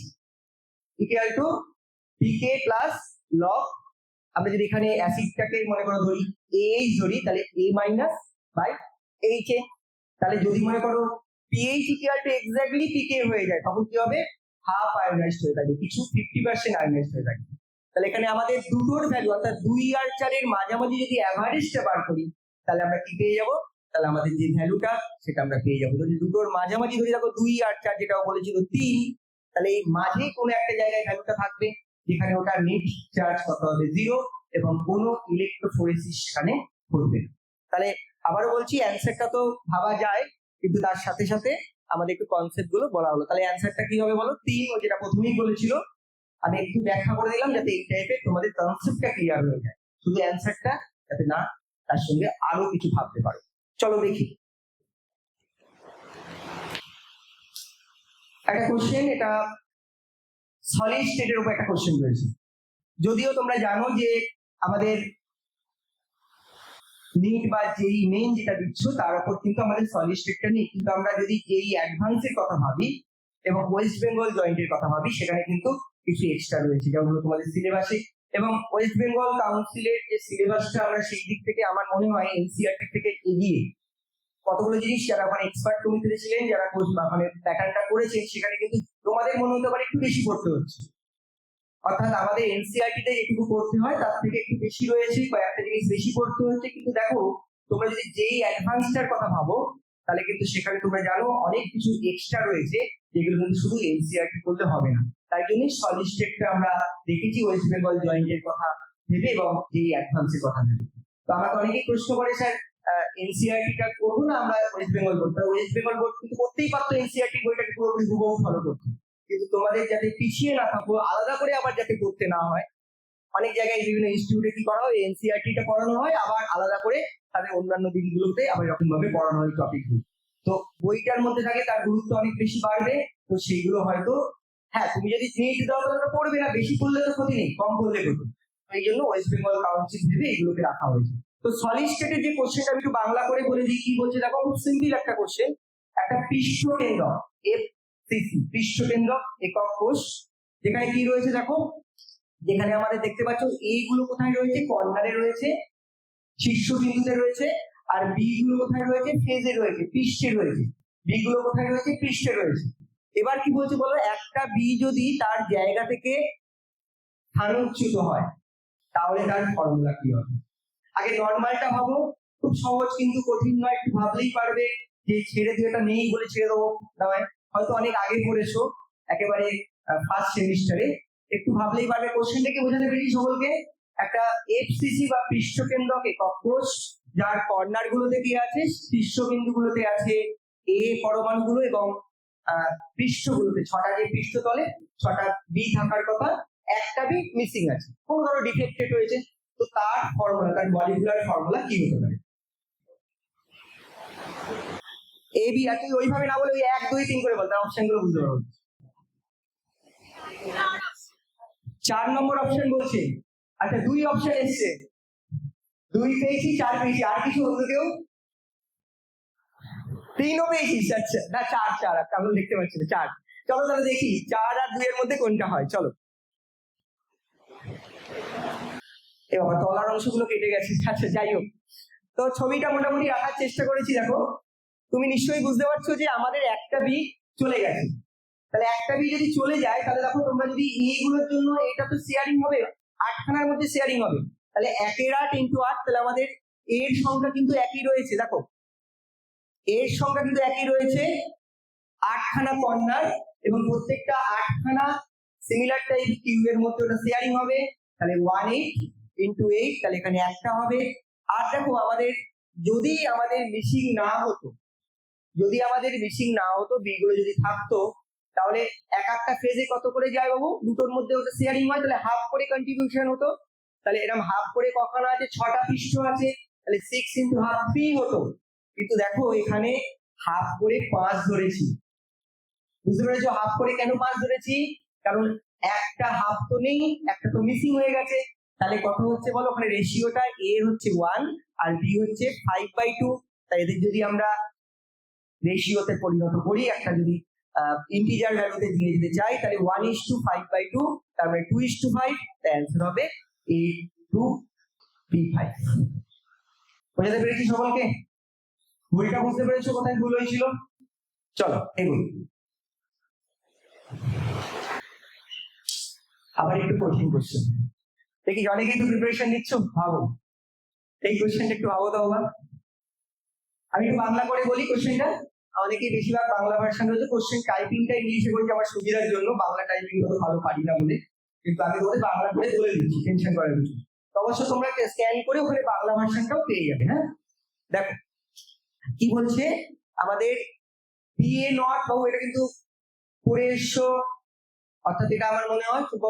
equal to pK plus log, আমরা যদি এখানে অ্যাসিডটাকে মনে করো ধরি এইচ ধরি, তাহলে A minus by H A. তাহলে যদি মনে করো pH equal to exactly pK হয়ে যায়, তখন কি হবে, হাফ আয়োনাইজড হয়ে থাকবে, কিছু 50% আয়োনাইজড হয়ে থাকবে। তাহলে এখানে আমাদের দুটোর ভ্যালু, অর্থাৎ 2 আর 4 এর মাঝামাঝি যদি অ্যাভারেজটা বার করি, তাহলে আমরা কি পেয়ে যাবো, তাহলে আমাদের যে ভ্যালুটা সেটা আমরা পেয়ে যাবো। যদি দুটোর মাঝামাঝি ধরি, দেখো 2 আর 4 যেটাও বলেছিল 3, তাহলে এই মাঝে কোনো একটা জায়গায় ভ্যালুটা থাকবে, যেখানে ওটা নেট চার্জ কত হবে, 0, এবং কোনো ইলেকট্রোফোরেসিস সেখানে ঘটবে না। তাহলে আবারও বলছি, অ্যান্সারটা তো ভাবা যায়, কিন্তু তার সাথে সাথে আমাদের একটু কনসেপ্ট গুলো বলা হলো। তাহলে অ্যান্সারটা কি হবে বলো, 3, ও যেটা প্রথমেই বলেছিল, আমি একটু ব্যাখ্যা করে দিলাম যাতে এই টাইপের তোমাদের কনসেপ্টটা ক্লিয়ার হয়ে যায়, শুধু অ্যান্সারটা যাতে না, তার সঙ্গে আরো কিছু ভাবতে পারো। চলো দেখি একটা কোশ্চেন, এটা সলিড স্টেটের উপর একটা কোশ্চেন রয়েছে। যদিও তোমরা জানো যে আমাদের নিট বা যেই মেইন যেটা দিচ্ছ, তার উপর কিন্তু আমাদের সলিড স্টেটটা নেই, কিন্তু আমরা যদি যেই অ্যাডভান্সের কথা ভাবি এবং ওয়েস্ট বেঙ্গল জয়েন্টের কথা ভাবি, সেখানে কিন্তু কিছু এক্সট্রা রয়েছে, যেমন তোমাদের সিলেবাসে। এবং ওয়েস্ট বেঙ্গল কাউন্সিলের যে সিলেবাসটা, আমরা সেই দিক থেকে আমার মনে হয় এনসিইআরটি থেকে এগিয়ে কতগুলো জিনিস, যারা ওখানে এক্সপার্ট কমিটিতে ছিলেন, যারা মানে প্যাটার্নটা করেছেন, সেখানে কিন্তু তোমাদের মনে হতে পারে একটু বেশি পড়তে হচ্ছে, অর্থাৎ আমাদের এনসিইআরটি তে যেটুকু পড়তে হয় তার থেকে একটু বেশি রয়েছে, কয়েকটা জিনিস বেশি পড়তে হচ্ছে। কিন্তু দেখো, তোমরা যদি যেই অ্যাডভান্সটার কথা ভাবো, তাহলে কিন্তু সেখানে তোমরা জানো অনেক কিছু এক্সট্রা রয়েছে, যেগুলো কিন্তু শুধু এনসিইআরটি করলে হবে না। তাই জন্য সলিড স্টেটটা আমরা দেখেছি ওয়েস্ট বেঙ্গল জয়েন্টের কথা ভেবে এবং যেই অ্যাডভান্সের কথা ভেবে। তো আমাকে অনেকেই প্রশ্ন করে, স্যার এনসিআরটি টা করবো না আমরা West Bengal board, West Bengal board কিন্তু করতেই পারতো এনসিআরটি বইটাকে পুরোপুরি হুবহু ফলো করতে, কিন্তু তোমাদের যাতে পিছিয়ে না থাকো, আলাদা করে আবার যাতে করতে না হয়, অনেক জায়গায় বিভিন্ন ইনস্টিটিউটে কি করা হয় এনসিআরটি টা পড়ানো হয়, আবার আলাদা করে তাদের অন্যান্য দিনগুলোতে আবার এরকম ভাবে পড়ানো হয় টপিক। তো বইটার মধ্যে থাকে তার গুরুত্ব অনেক বেশি বাড়বে, তো সেইগুলো হয়তো হ্যাঁ তুমি যদি নিয়ে দাও তাহলে পড়বে না, বেশি পড়লে তো ক্ষতি নেই, কম পড়লে ক্ষতি। এই জন্য ওয়েস্ট বেঙ্গল কাউন্সিল ভেবে এগুলোকে রাখা হয়েছে। তো সলিড স্টেটের যে কোশ্চেনটা আমি একটু বাংলা করে বলে দিই কি বলছে, দেখো খুব সিম্পল একটা কোশ্চেন। একটা পৃষ্ঠকেন্দ্রক এফসিসি, পৃষ্ঠকেন্দ্রক একক কোষ, যেখানে কি রয়েছে দেখো, যেখানে আমাদের দেখতে পাচ্ছ এইগুলো কোথায় রয়েছে, কর্নারে রয়েছে, শীর্ষবিন্দুতে রয়েছে, আর বি গুলো কোথায় রয়েছে, ফেজে রয়েছে, পৃষ্ঠে রয়েছে। বি গুলো কোথায় রয়েছে, পৃষ্ঠে রয়েছে। এবার কি বলছে বলো, একটা বি যদি তার জায়গা থেকে স্থানচ্যুত হয় তাহলে তার ফর্মুলা কি হবে। আগে নর্মালটা ভাবো, খুব সহজ কিন্তু কঠিন নয়, একটু ভাবলেই পারবে যে ছেড়ে দিয়ে এটা নেই বলে ছেড়ে দেবো নয়, হয়তো অনেক আগে পড়েছো একেবারে ফার্স্ট সেমিস্টারে, একটু ভাবলেই পারবে। কোশ্চেনটাকে বোঝাতে পেরেছি সকলকে? একটা এফসিসি বা পৃষ্ঠকেন্দ্রক একক কোষ, যার কর্নার গুলোতে কি আছে, শীর্ষবিন্দু গুলোতে আছে এ পরমাণুগুলো, এবং পৃষ্ঠগুলোতে 6টা যে পৃষ্ঠতলে 6টা বি থাকার কথা, একটা বি মিসিং আছে, কোনো ধরো ডিফেক্টেড হয়েছে, তো তার ফর্মুলা, তার মলিকুলার ফর্মুলা কি হতে পারে। এ বি, আর তুই ওইভাবে না বলে ওই 1 2 3 করে বল, তার অপশন গুলো বুঝতে পারবো। 4 নম্বর অপশন বলছে, আচ্ছা 2 অপশন এসছে, 2 পেয়েছি, 4 পেয়েছি, আর কিছু অন্য কেউ? 3ও পেয়েছিস? আচ্ছা না 4 আমি দেখতে পাচ্ছি না 4। চলো তাহলে দেখি 4 আর 2 এর মধ্যে কোনটা হয়, চলো। এ বাবা, তলার অংশগুলো কেটে গেছে, আচ্ছা যাই হোক, তো ছবিটা মোটামুটি রাখার চেষ্টা করেছি। দেখো তুমি নিশ্চয়ই বুঝতে পারছো যে আমাদের একটা বি চলে গেছে, তাহলে একটা বি যদি চলে যায় তাহলে দেখো তোমরা যদি এইগুলোর জন্য, এটা তো শেয়ারিং হবে, 8খানার মধ্যে শেয়ারিং হবে, তাহলে 1 এর 8 ইন্টু 8, তাহলে আমাদের এর সংখ্যা কিন্তু একই রয়েছে। দেখো এর সংখ্যা কিন্তু একই রয়েছে, 8খানা কর্নার, এবং প্রত্যেকটা 8খানা সিমিলার টাইপ কিউ এর মধ্যে ওটা শেয়ারিং হবে, তাহলে 18 ইন্টু 8, তাহলে এখানে একটা হবে। আর দেখো আমাদের যদি আমাদের মিসিং না হতো, যদি আমাদের মিসিং না হতো, বি গুলো যদি থাকতো, তাহলে এক একটা ফেজে কত করে যায় বাবু, দুটোর মধ্যে ওটা শেয়ারিং হয়, তাহলে হাফ করে কন্ট্রিবিউশন হতো, তাহলে এরকম হাফ করে কখনো আছে, 6টা পৃষ্ঠ আছে, তাহলে 6 ইন্টু হাফ 3 হতো। কিন্তু দেখো এখানে হাফ করে 5 ধরেছি, বুঝতে পেরেছো? হাফ করে কেন 5 ধরেছি, কারণ একটা হাফ তো নেই, একটা তো মিসিং হয়ে গেছে, তাহলে কত হচ্ছে বলো, ওখানে রেশিওটা এ হচ্ছে 1 আর বি হচ্ছে 5/2, তাই এদের যদি আমরা রেশিওতে পরিণত করি, একটা যদি ইন্টিজার ভ্যালুতে দিয়ে দিতে চাই, তাহলে 1:5/2, তার মানে 2:5, তাই অ্যান্সার হবে A2B5। বুঝতে পেরেছি সকলকে? বইটা বুঝতে পেরেছো কোথায় ভুল হয়েছিল? চলো এগুলো আবার একটু কঠিন কোশ্চেন দেখি, অনেকেই তো প্রিপারেশন নিচ্ছ, ভাবো এই কোশ্চেনটা একটু ভাবো তো আবার। আমি একটু বাংলা করে বলি কোশ্চেনটা, অনেকেই বেশিরভাগ বাংলা ভার্সন রয়েছে, কোশ্চেন টাইপিংটা ইংলিশে করেছি আমার সুবিধার জন্য, বাংলা টাইপিং অত ভালো পারি না বলে, কিন্তু আমি বলে বাংলা করে বলে দিচ্ছি, টেনশন করার কিছু। তো অবশ্য তোমরা স্ক্যান করে ওখানে বাংলা ভার্সনটাও পেয়ে যাবে। হ্যাঁ দেখো কি বলছে, আমাদের PA নট, বাবু এটা কিন্তু পড়ে এসছো, অর্থাৎ এটা আমার মনে হয় খুব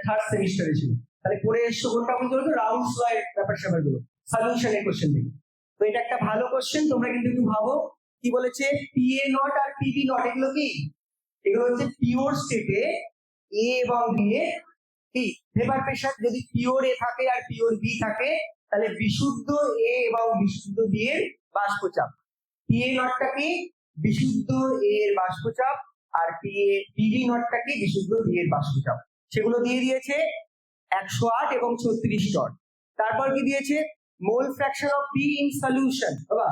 থার্ড সেমিস্টারে ছিল, তাহলে পড়ে এসছো কোনটা বলতে হতো, রাউন্ডস ব্যাপার স্যাপার গুলো, সলিউশনের কোশ্চেন থেকে। তো এটা একটা ভালো কোশ্চেন, তোমরা কিন্তু একটু ভাবো কি বলেছে, PA নট আর PB নট, এগুলো কি, এগুলো হচ্ছে পিওর স্টেটে এ এবং বি এর কি ভেপার প্রেসার, যদি পিওর এ থাকে আর পিওর বি থাকে, তাহলে বিশুদ্ধ এ এবং বিশুদ্ধ বি এর বাষ্পচাপ। PA নটটা কি, বিশুদ্ধ এ এর বাষ্পচাপ, আর PB নটটা কি, বিশুদ্ধ বি এর বাষ্পচাপ। সেগুলো দিয়ে দিয়েছে 108 এবং 36 টন। তারপর কি দিয়েছে, মোল fraction of be in solution, বাবা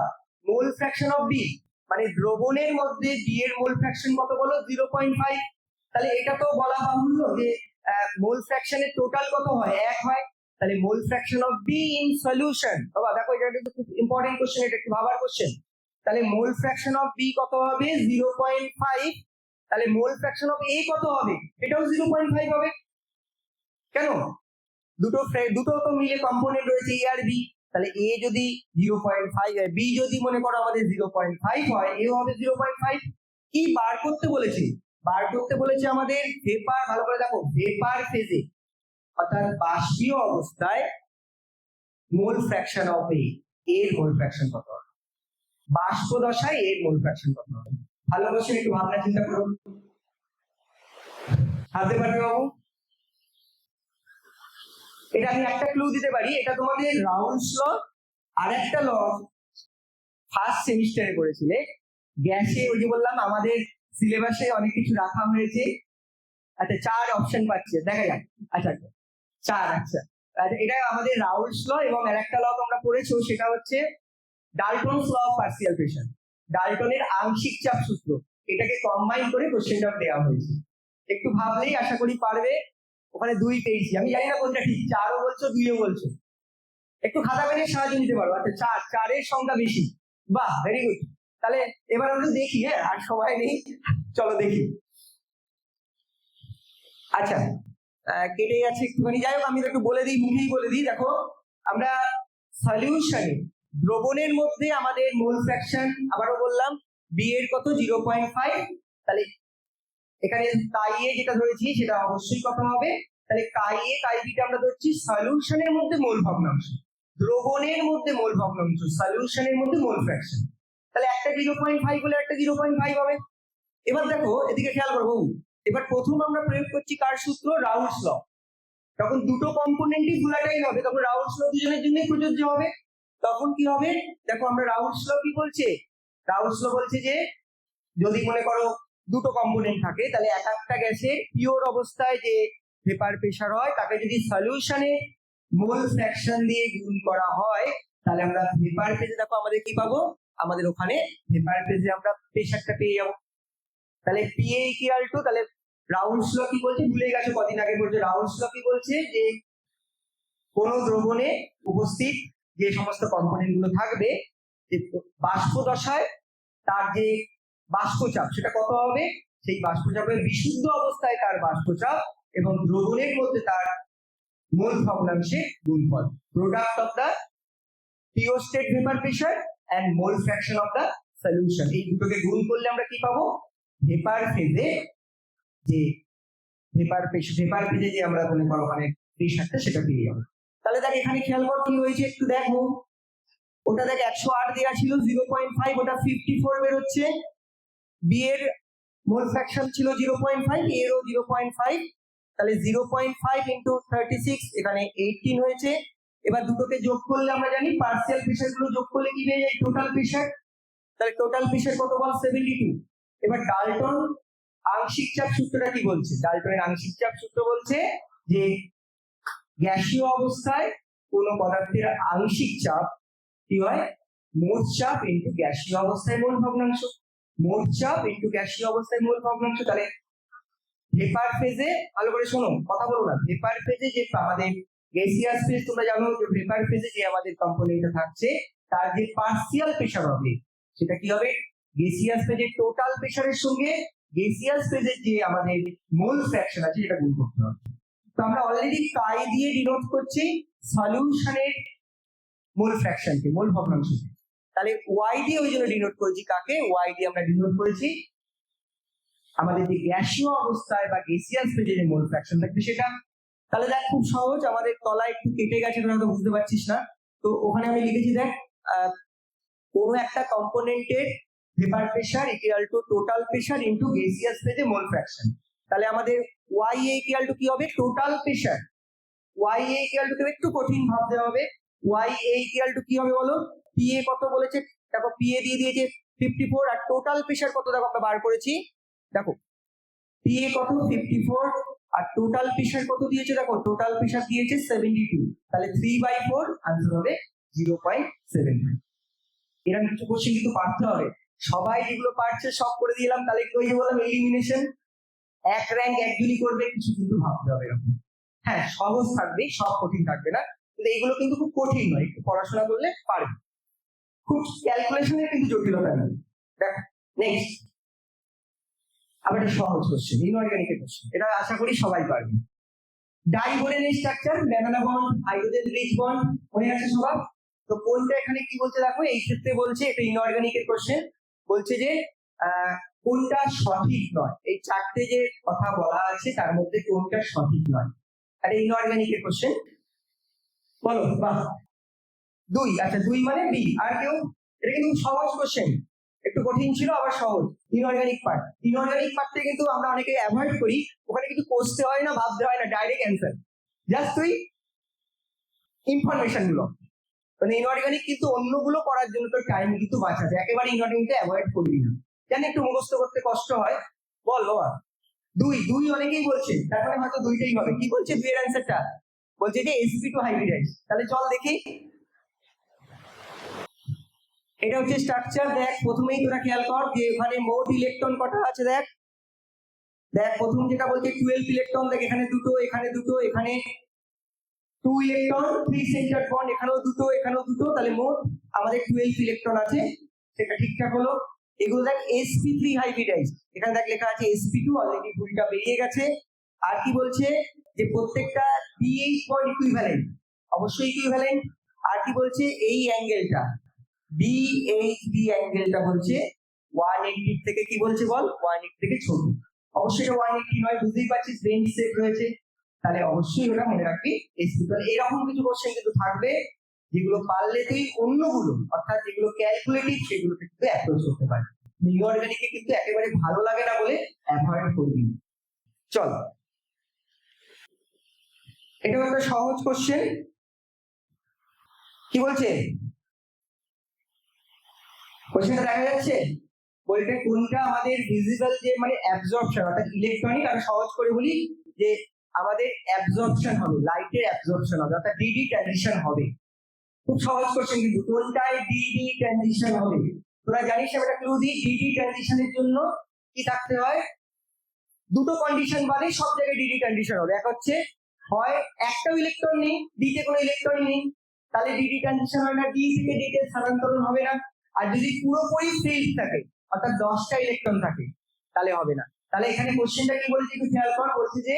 মোল ফ্র্যাকশন অফ বি মানে দ্রবণের মধ্যে বি এর মোল ফ্র্যাকশন কত বলো, 0.5। তাহলে এটা তো বলা বাহুল্য যে মোল ফ্র্যাকশনের টোটাল কত হয়, 1 হয়, তাহলে মোল fraction of be in solution, বাবা দেখো এটা কিন্তু খুব ইম্পর্টেন্ট কোশ্চেন, এটা একটু ভাবার কোশ্চেন। তাহলে মোল ফ্র্যাকশন অফ বি কত হবে, 0.5, তাহলে মোল ফ্র্যাকশন অফ এ কত হবে, এটাও 0.5 হবে। কেন, দুটো তো মিলে কম্পোনেন্ট রয়েছে এ আর বি, তাহলে এ যদি 0.5 হয়, বি যদি মনে করো আমাদের 0.5 হয়, এও হবে 0.5। কি বার করতে বলেছে? বার করতে বলেছে আমাদের ভেপার, ভালো করে দেখো, ভেপার ফেজে অর্থাৎ বাষ্পীয় অবস্থায় মোল ফ্র্যাকশন অফ এ, এর মোল ফ্র্যাকশন কত হবে, বাষ্প দশায় এর মোল ফ্র্যাকশন কত হবে। ভালো বসে একটু ভাবনা চিন্তা করো, ভাবতে পারবে বাবু? এটা আমি একটা ক্লু দিতে পারি, এটা তোমাদের রাউন্ডস ল আর একটা ল ফার্স্ট সেমিস্টারে করেছিলে গ্যাসে। ওই যে বললাম আমাদের সিলেবাসে অনেক কিছু রাখা হয়েছে। আচ্ছা 4 অপশন পাচ্ছে, দেখা যাক। আচ্ছা 4, আচ্ছা এটা আমাদের রাউন্ডস ল এবং আর একটা ল তোমরা পড়েছো, সেটা হচ্ছে ডাল্টনস ল অফ পার্সিয়াল প্রেশার, ডাল্টনের আংশিক চাপ সূত্র। এটাকে কম্বাইন করে কোশ্চেনটা দেওয়া হয়েছে। একটু ভাবলেই আশা করি পারবে। ওখানে 2 পেয়েছি, আমি জানি না কোনটা ঠিক, 4ও বলছো 2ও বলছো, একটু খাতা পেনের সাহায্য নিতে পারো। আচ্ছা 4 এর সংখ্যা বেশি, বাহ ভেরি গুড। তাহলে এবার আমরা দেখি, হ্যাঁ আর সময় নেই, চলো দেখি। আচ্ছা কেটে যাচ্ছে একটুখানি, যাই হোক আমি একটু বলে দিই, মুখেই বলে দিই। দেখো আমরা সলিউশনে, দ্রবণের মধ্যে আমাদের মোল ফ্র্যাকশন আবারও বললাম বি এর কত 0.5, তাহলে এখানে কাই এ যেটা ধরেছি সেটা অবশ্যই কত হবে, তাহলে কাই এ কাই বিটা আমরা ধরছি সলিউশনের মধ্যে মোল ভগ্নাংশ, দ্রবণের মধ্যে মোল ভগ্নাংশ, সলিউশনের মধ্যে মোল ফ্র্যাকশন। তাহলে একটা 0.5 হলে একটা 0.5 হবে। এবার দেখো এদিকে খেয়াল করবো, এবার প্রথম আমরা প্রয়োগ করছি কার সূত্র, রাউলস ল। তখন দুটো কম্পোনেন্টই ভোলাটাইল হবে, তখন রাউলস ল দুজনের জন্যই প্রযোজ্য হবে। তখন কি হবে দেখো, আমরা রাউলস ল কি বলছে, রাউলস ল বলছে যে যদি মনে করো দুটো কম্পোনেন্ট থাকে, তাহলে এক একটা গ্যাসের পিওর অবস্থায় যে ভেপার প্রেসার হয় তাকে যদি সলিউশনে মোল ফ্র্যাকশন দিয়ে গুণ করা হয়, তাহলে আমরা ভেপার ফেজে দেখো আমাদের কি পাবো, আমাদের ওখানে ভেপার ফেজে আমরা প্রেসারটা পেয়ে যাবো। তাহলে পিএ ইকুয়াল টু, তাহলে রাউলস ল কি বলছে, ভুলে গেছো কদিন আগে বলছে, রাউলস ল কি বলছে যে কোন দ্রবণে উপস্থিত যে সমস্ত কম্পোনেন্ট গুলো থাকবে, যে বাষ্প দশায় তার যে বাষ্পচাপ সেটা কত হবে, সেই বাষ্পচাপের বিশুদ্ধ অবস্থায় তার বাষ্পচাপ এবং দ্রবণের মধ্যে তার মোল ভগ্নাংশে গুণফল, product of the pure state vapour pressure and mole fraction of the solution. এই দুটোকে গুণ করলে আমরা কি পাবো, ভেপার ফেজে যে ভেপার ফেজে যে আমরা মনে করো ওখানে প্রেসারটা সেটা পেয়ে যাবো। তাহলে দেখ এখানে খেয়াল কর কি হয়েছে একটু দেখো, ওটা দেখ 108 দেওয়া ছিল 0.5, ওটা 54 বেরোচ্ছে। বি এর মোল ফ্র্যাকশন ছিল 0.5, এরও 0.5, তাহলে 0.5 ইন্টু 36 এখানে 18 হয়েছে। এবার দুটোকে যোগ করলে আমরা জানি পার্সিয়াল প্রেসার গুলো যোগ করলে কি পেয়ে যাই, টোটাল প্রেসার। তাহলে টোটাল প্রেসার কত বল, 72। এবার ডাল্টন আংশিক চাপ সূত্রটা কি বলছে, ডাল্টনের আংশিক চাপ সূত্র বলছে যে গ্যাসীয় অবস্থায় কোন পদার্থের আংশিক চাপ কি হয়, মোট চাপ ইন্টু গ্যাসীয় অবস্থায় মোল ভগ্নাংশ, মোট চাপ ইন্টু গ্যাসীয় অবস্থায় মোল ভগ্নাংশ। তাহলে ভেপার ফেজে, ভালো করে শোনো কথা বলো না, ভেপার ফেজে যে আমাদের গ্যাসিয়াস ফেজ, তোমরা জানো যে ভেপার ফেজে যে আমাদের কম্পোনেন্টটা থাকছে তার যে পার্সিয়াল প্রেসার হবে সেটা কি হবে, গ্যাসিয়াস ফেজের টোটাল প্রেসারের সঙ্গে গ্যাসিয়াস ফেজের যে আমাদের মোল ফ্র্যাকশন আছে সেটা গুণ করতে হবে। তো আমরা অলরেডি কাই দিয়ে ডিনোট করছি সলিউশনের মোল ফ্র্যাকশনকে, মোল ভগ্নাংশকে। তাহলে ওয়াই দিয়ে ওই জন্য ডিনোট করেছি কাকে, ওয়াই দিয়ে আমরা ডিনোট করেছি আমাদের যে গ্যাসীয় অবস্থায় বা গ্যাসিয়াস ফেজে যে মোল ফ্র্যাকশন থাকবে সেটা। তাহলে দেখ খুব সহজ, আমাদের তলায় একটু কেটে গেছে, তোরা তো বুঝতে পারছিস না, তো ওখানে আমি লিখেছি দেখ কোন একটা কম্পোনেন্টের vapour pressure equal to total pressure into gaseous ফেজে মোল ফ্র্যাকশন। তাহলে আমাদের ওয়াই এ ইকুয়াল টু কি হবে, total pressure, Y A equal to একটু কঠিন ভাবতে হবে, ওয়াই এ ইকুয়াল টু কি হবে বলো, পি এ কত বলেছে দেখো, পি এ দিয়ে দিয়েছে 54, আর টোটাল প্রেসার কত দেখো আমরা বার করেছি, দেখো পি এ কত 54 আর টোটাল প্রেসার কত দিয়েছে, দেখো টোটাল প্রেসার দিয়েছে 72, তাহলে 3/4 आंसर হবে 0.75। এরকম কিছু কোশ্চেন কিন্তু পারতে হবে, সবাই যেগুলো পারছে সব করে দিলাম, তাহলে কি ওই যে বললাম এলিমিনেশন, এক র্যাঙ্ক একজনই করবে, কিছু কিন্তু ভাবতে হবে এরকম। হ্যাঁ সহজ থাকবে, সব কঠিন থাকবে না, কিন্তু এইগুলো কিন্তু খুব কঠিন নয়, একটু পড়াশোনা করলে পারবে, খুব ক্যালকুলেশনের কিন্তু জটিলতা নেই। দেখো নেক্সট আবার একটা সহজ কোশ্চেন, ইনঅর্গানিকের কোশ্চেন, এটা আশা করি সবাই পারবে। ডাইবোরেনের structure, banana bond, hydrogen bridge bond, মনে আছে সবার, তো কোনটা এখানে কি বলছে দেখো, এই ক্ষেত্রে বলছে এটা ইনঅর্গানিকের কোশ্চেন, বলছে যে কোনটা সঠিক নয়, এই চারটে যে কথা বলা আছে তার মধ্যে কোনটা সঠিক নয়। আর ইনঅর্গানিকের কোশ্চেন বলো। বাহ, 2, আচ্ছা 2 মানে বি। আর কেউ? এটা কিন্তু সহজ কোশ্চেন, একটু কঠিন ছিল আবার সহজ। ইনঅর্গানিক পার্টটা কিন্তু আমরা অনেকে অ্যাভয়েড করি, ওখানে কিছু কষতে হয় না, ভাবতে হয় না, ডাইরেক্ট অ্যান্সার, জাস্ট তুই ইনফরমেশন গুলো। মানে ইনঅর্গানিক কিন্তু অন্যগুলো করার জন্য তোর টাইম কিন্তু বাঁচাবে, একেবারে ইনঅর্গানিকটা অ্যাভয়েড করবি না, জানি একটু মুখস্থ করতে কষ্ট হয়। বল বাবা। 2 অনেকেই বলছে, তার মানে হয়তো 2টাই হবে। কি বলছে 2 এর অ্যান্সারটা? বলছে যে sp2 হাইব্রিডাইজ। তাহলে চল দেখি, এটা হচ্ছে স্ট্রাকচার। দেখ প্রথমেই তোরা খেয়াল কর যে এখানে মোট ইলেকট্রন কটা আছে। দেখ দেখ প্রথম যেটা বলছে 12 ইলেকট্রন, দেখ এখানে দুটো, এখানে দুটো, এখানে 2 ইলেকট্রন, 3 সেন্টার বন্ড, এখানেও দুটো, এখানেও দুটো, তাহলে মোট আমাদের 12 ইলেকট্রন আছে। সেটা ঠিকঠাক হলো। এগুলো দেখ sp3 হাইব্রিডাইজ, এখানে দেখ লেখা আছে sp2, অলরেডি 2টা বেরিয়ে গেছে। আর কি বলছে যে প্রত্যেকটা pH বন্ড ইকুইভ্যালেন্ট, অবশ্যই ইকুইভ্যালেন্ট। আর কি বলছে এই অ্যাঙ্গেলটা BHB অ্যাঙ্গেলটা বলছে 180 থেকে, কি বলছে বল, 180 থেকে ছোট। অবশ্যই এটা 180 নয়, বুঝতেই পারছিস রেঞ্জ সেট রয়েছে, তাহলে অবশ্যই ওটা মনে রাখবি sp2। এরকম কিছু কোশ্চেন কিন্তু থাকবে যেগুলো পারলে তুই অন্যগুলো, অর্থাৎ যেগুলো ক্যালকুলেটিভ, সেগুলোকে কিন্তু অ্যাপ্রোচ করতে পারবি। ইনঅর্গানিকে কিন্তু একেবারে ভালো লাগে না বলে অ্যাভয়েড করবি। চল, এটা একটা সহজ কোশ্চেন। কি বলছে কোশ্চেনটা, দেখা যাচ্ছে? বলতে কোনটা আমাদের ভিজিবল, যে মানে অ্যাবজর্পশন, অর্থাৎ ইলেকট্রনিক, আর সহজ করে বলি যে আমাদের অ্যাবজর্পশন হবে, লাইটের অ্যাবজর্পশন হবে, অর্থাৎ ডিডি ট্রানজিশন হবে। খুব সহজ কোশ্চেন কিন্তু, কোনটায় ডিডি ট্রানজিশন হবে। তোরা জানিস, আমি একটা ক্লু দিই, ডিডি ট্রানজিশনের জন্য কি থাকতে হয়? দুটো কন্ডিশন বাদে সব জায়গায় ডিডি ট্রানজিশন হবে। এক হচ্ছে হয় একটাও ইলেকট্রন নেই, ডিতে কোনো ইলেকট্রনই নেই, তাহলে ডিডি ট্রানজিশন হয় না, ডি থেকে ডিতে স্থানান্তরণ হবে না। আর যদি পুরোপুরি ফিল্ড থাকে, অর্থাৎ 10টা ইলেকট্রন থাকে, তাহলে হবে না। তাহলে এখানে কোশ্চেনটা কি বলছে একটু খেয়াল কর, বলছে যে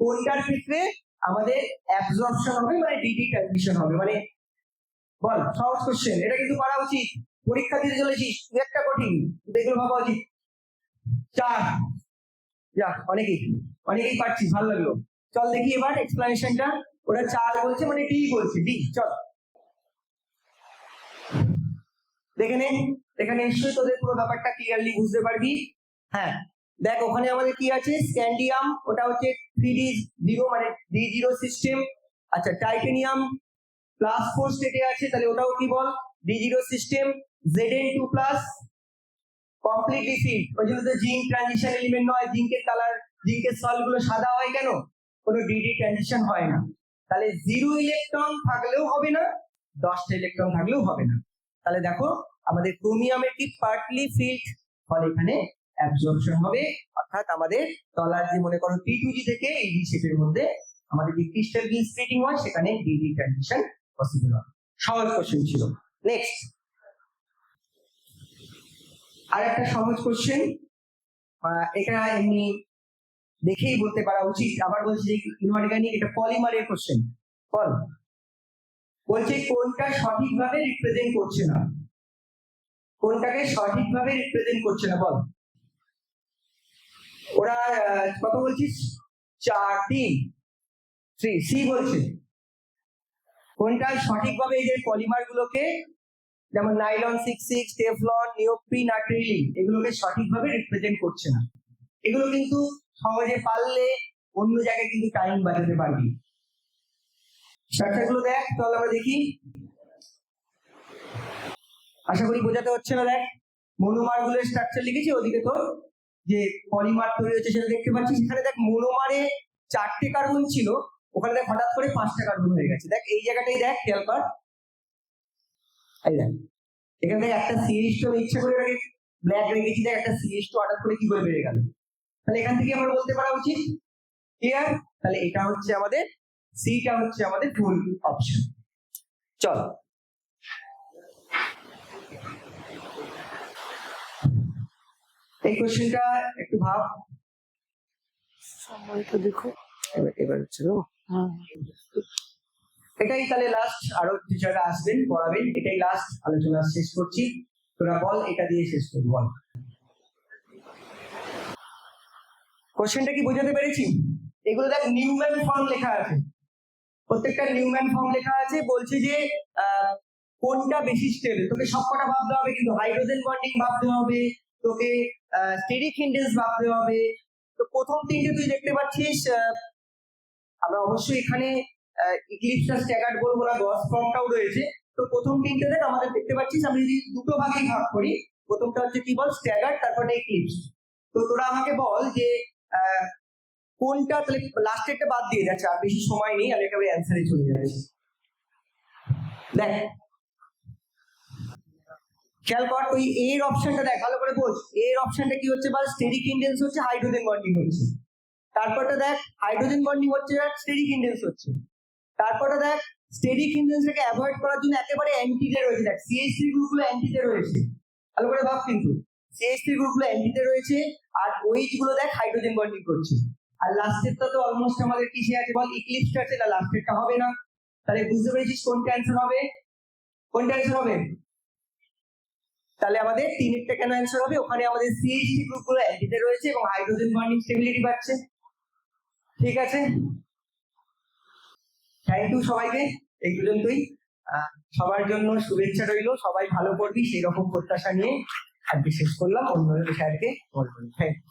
কোনটার ক্ষেত্রে আমাদের অ্যাবজর্পশন হবে, মানে ডিডি ট্রানজিশন হবে। মানে বল, সহজ কোশ্চেন, এটা কিন্তু করা উচিত, পরীক্ষা দিতে চলেছিস, খুব একটা কঠিন, এগুলো ভাবা উচিত। 4, যা অনেকেই পারছিস, ভালো লাগলো। চল দেখি এবার এক্সপ্লানেশনটা। ওরা 4 বলছে, মানে ডি বলছে, ডি। চল দেখে নে, এখানে নিশ্চয়ই তোদের পুরো ব্যাপারটা ক্লিয়ারলি বুঝতে পারবি। হ্যাঁ দেখ, ওখানে আমাদের কি আছে, স্ক্যান্ডিয়াম, ওটা হচ্ছে 3d0, মানে d0 সিস্টেম। আচ্ছা, টাইটেনিয়াম +4 স্টেটে আছে, তাহলে ওটাও কি বল, d0 system. Zn2 plus completely field, ওই জন্য তো জিঙ্ক ট্রানজিশন এলিমেন্ট নয়। জিঙ্কের কালার, জিঙ্কের সল গুলো সাদা হয় কেন? কোনো ডিডি ট্রানজিশন হয় না। তাহলে 0 ইলেকট্রন থাকলেও হবে না, 10টা ইলেকট্রন থাকলেও হবে না। তাহলে দেখো আমাদের ক্রোমিয়ামের কি পার্টলি ফিল্ড, ফলে এখানে অ্যাবজর্পশন হবে, অর্থাৎ আমাদের তলার যে মনে করো P2G থেকে এই ডি শেপের মধ্যে আমাদের যে ক্রিস্টাল গিল স্প্লিটিং হয়, সেখানে ডিডি ট্রানজিশন পসিবল হয়। সহজ কোশ্চেন ছিল। নেক্সট, আর একটা সহজ কোশ্চেন, এটা এমনি দেখেই বলতে পারা উচিত। আবার বলছি যে ইনঅর্গানিক, এটা পলিমারের কোশ্চেন। বল, বলছে কোনটা সঠিকভাবে রিপ্রেজেন্ট করছে না, কোনটাকে সঠিকভাবে রিপ্রেজেন্ট করছে না, বল। ওরা কত বলছিস? 4, 3 সি বলছে। কোনটা সঠিকভাবে এই যে পলিমার গুলোকে, যেমন নাইলন 66, টেফলন, নিওপ্রিন, অ্যাক্রিলিক, এগুলোকে সঠিকভাবে রিপ্রেজেন্ট করছে না। এগুলো কিন্তু সহজে পারলে অন্য জায়গায় কিন্তু টাইম বাঁচাতে পারবি। স্ট্রাকচারগুলো দেখ, তাহলে আমরা দেখি, আশা করি বোঝাতে হচ্ছে না। দেখ মনোমার গুলোর স্ট্রাকচার লিখেছি, ওদিকে তোর যে পলিমার তৈরি হচ্ছে সেটা দেখতে পাচ্ছিস। এখানে দেখ মনোমারে 4টে কার্বন ছিল, ওখানে দেখ হঠাৎ করে 5টা কার্বন হয়ে গেছে। দেখ এই জায়গাটাই দেখ, খেয়াল কর, এই দেখ এখানে দেখ একটা CH2, আমি ইচ্ছা করে ব্ল্যাক রেখেছি, দেখ একটা CH2 হঠাৎ করে কি করে বেড়ে গেল। তাহলে এখান থেকে আমরা বলতে পারা উচিত, ক্লিয়ার? তাহলে এটা হচ্ছে আমাদের, সিটা হচ্ছে আমাদের ভুল অপশন। চল এই কোশ্চেনটা একটু ভাব, সময়টা দেখো। এবার হচ্ছে এটাই তাহলে লাস্ট, আরো টিচাররা আসবেন পড়াবেন, এটাই লাস্ট আলোচনা শেষ করছি। তোরা বল, এটা দিয়ে শেষ করবো, বল কোশ্চেনটা কি বোঝাতে পেরেছি? এগুলো দেখ নিউম্যান ফর্ম লেখা আছে, প্রত্যেকটা নিউম্যান ফর্ম লেখা আছে। বলছে যে কোনটা বেশি স্টেবল, তোকে সবকটা ভাবতে হবে, কিন্তু হাইড্রোজেন বন্ডিং ভাবতে হবে, তোকে স্টেরিক হিন্ডেন্স ভাবতে হবে। তো প্রথম তিনটে তুই দেখতে পাচ্ছিস, আমরা অবশ্যই এখানে ইক্লিপসটা স্ট্যাগার্ড বলবো না, গস ফর্মটাও রয়েছে। তো প্রথম তিনটে দেখ আমাদের দেখতে পাচ্ছিস, আমরা যদি দুটো ভাগেই ভাগ করি, প্রথমটা হচ্ছে কি বল, স্ট্যাগার্ড, তারপরে ইক্লিপস। তো তোরা আমাকে বল যে কোনটা, তাহলে লাস্টেরটা বাদ দিয়ে যাচ্ছে, আর বেশি সময় নেই, আমি একেবারে অ্যান্সারে চলে যাচ্ছি। দেখ খেয়াল কর, ওই এর অপশনটা দেখ ভালো করে বোঝ। এর অপশনটা কি হচ্ছে, বা স্টেরিক হিন্ডেন্স হচ্ছে, হাইড্রোজেন বন্ডিং হচ্ছে। তারপরটা দেখ হাইড্রোজেন বন্ডিং হচ্ছে, স্টেরিক হিন্ডেন্স হচ্ছে। তারপরটা দেখ স্টেরিক হিন্ডেন্সটাকে অ্যাভয়েড করার জন্য একেবারে অ্যান্টিতে রয়েছে, দেখ CH3 গ্রুপগুলো অ্যান্টিতে রয়েছে, ভালো করে ভাব। কিন্তু CH3 গ্রুপগুলো অ্যান্টিতে রয়েছে, আর OH গুলো দেখ হাইড্রোজেন বন্ডিং করছে। আর লাস্টেরটা তো অলমোস্ট আমাদের কিসে আছে বল, ইক্লিপসটা আছে, না লাস্টেরটা হবে না। তাহলে বুঝতে পেরেছিস কোনটা অ্যান্সার হবে, কোনটা অ্যান্সার হবে? তাহলে আমাদের তিনেরটা কেন অ্যান্সার হবে, ওখানে আমাদের CH3 গ্রুপগুলো অ্যান্টিতে রয়েছে এবং হাইড্রোজেন বন্ডিং স্টেবিলিটি পাচ্ছে। ঠিক আছে, থ্যাংক ইউ সবাইকে, এই পর্যন্তই। সবার জন্য শুভেচ্ছা রইলো, সবাই ভালো করবি সেই রকম প্রত্যাশা নিয়ে আজকে শেষ করলাম। অন্য স্যারকে বলবেন, থ্যাংক ইউ।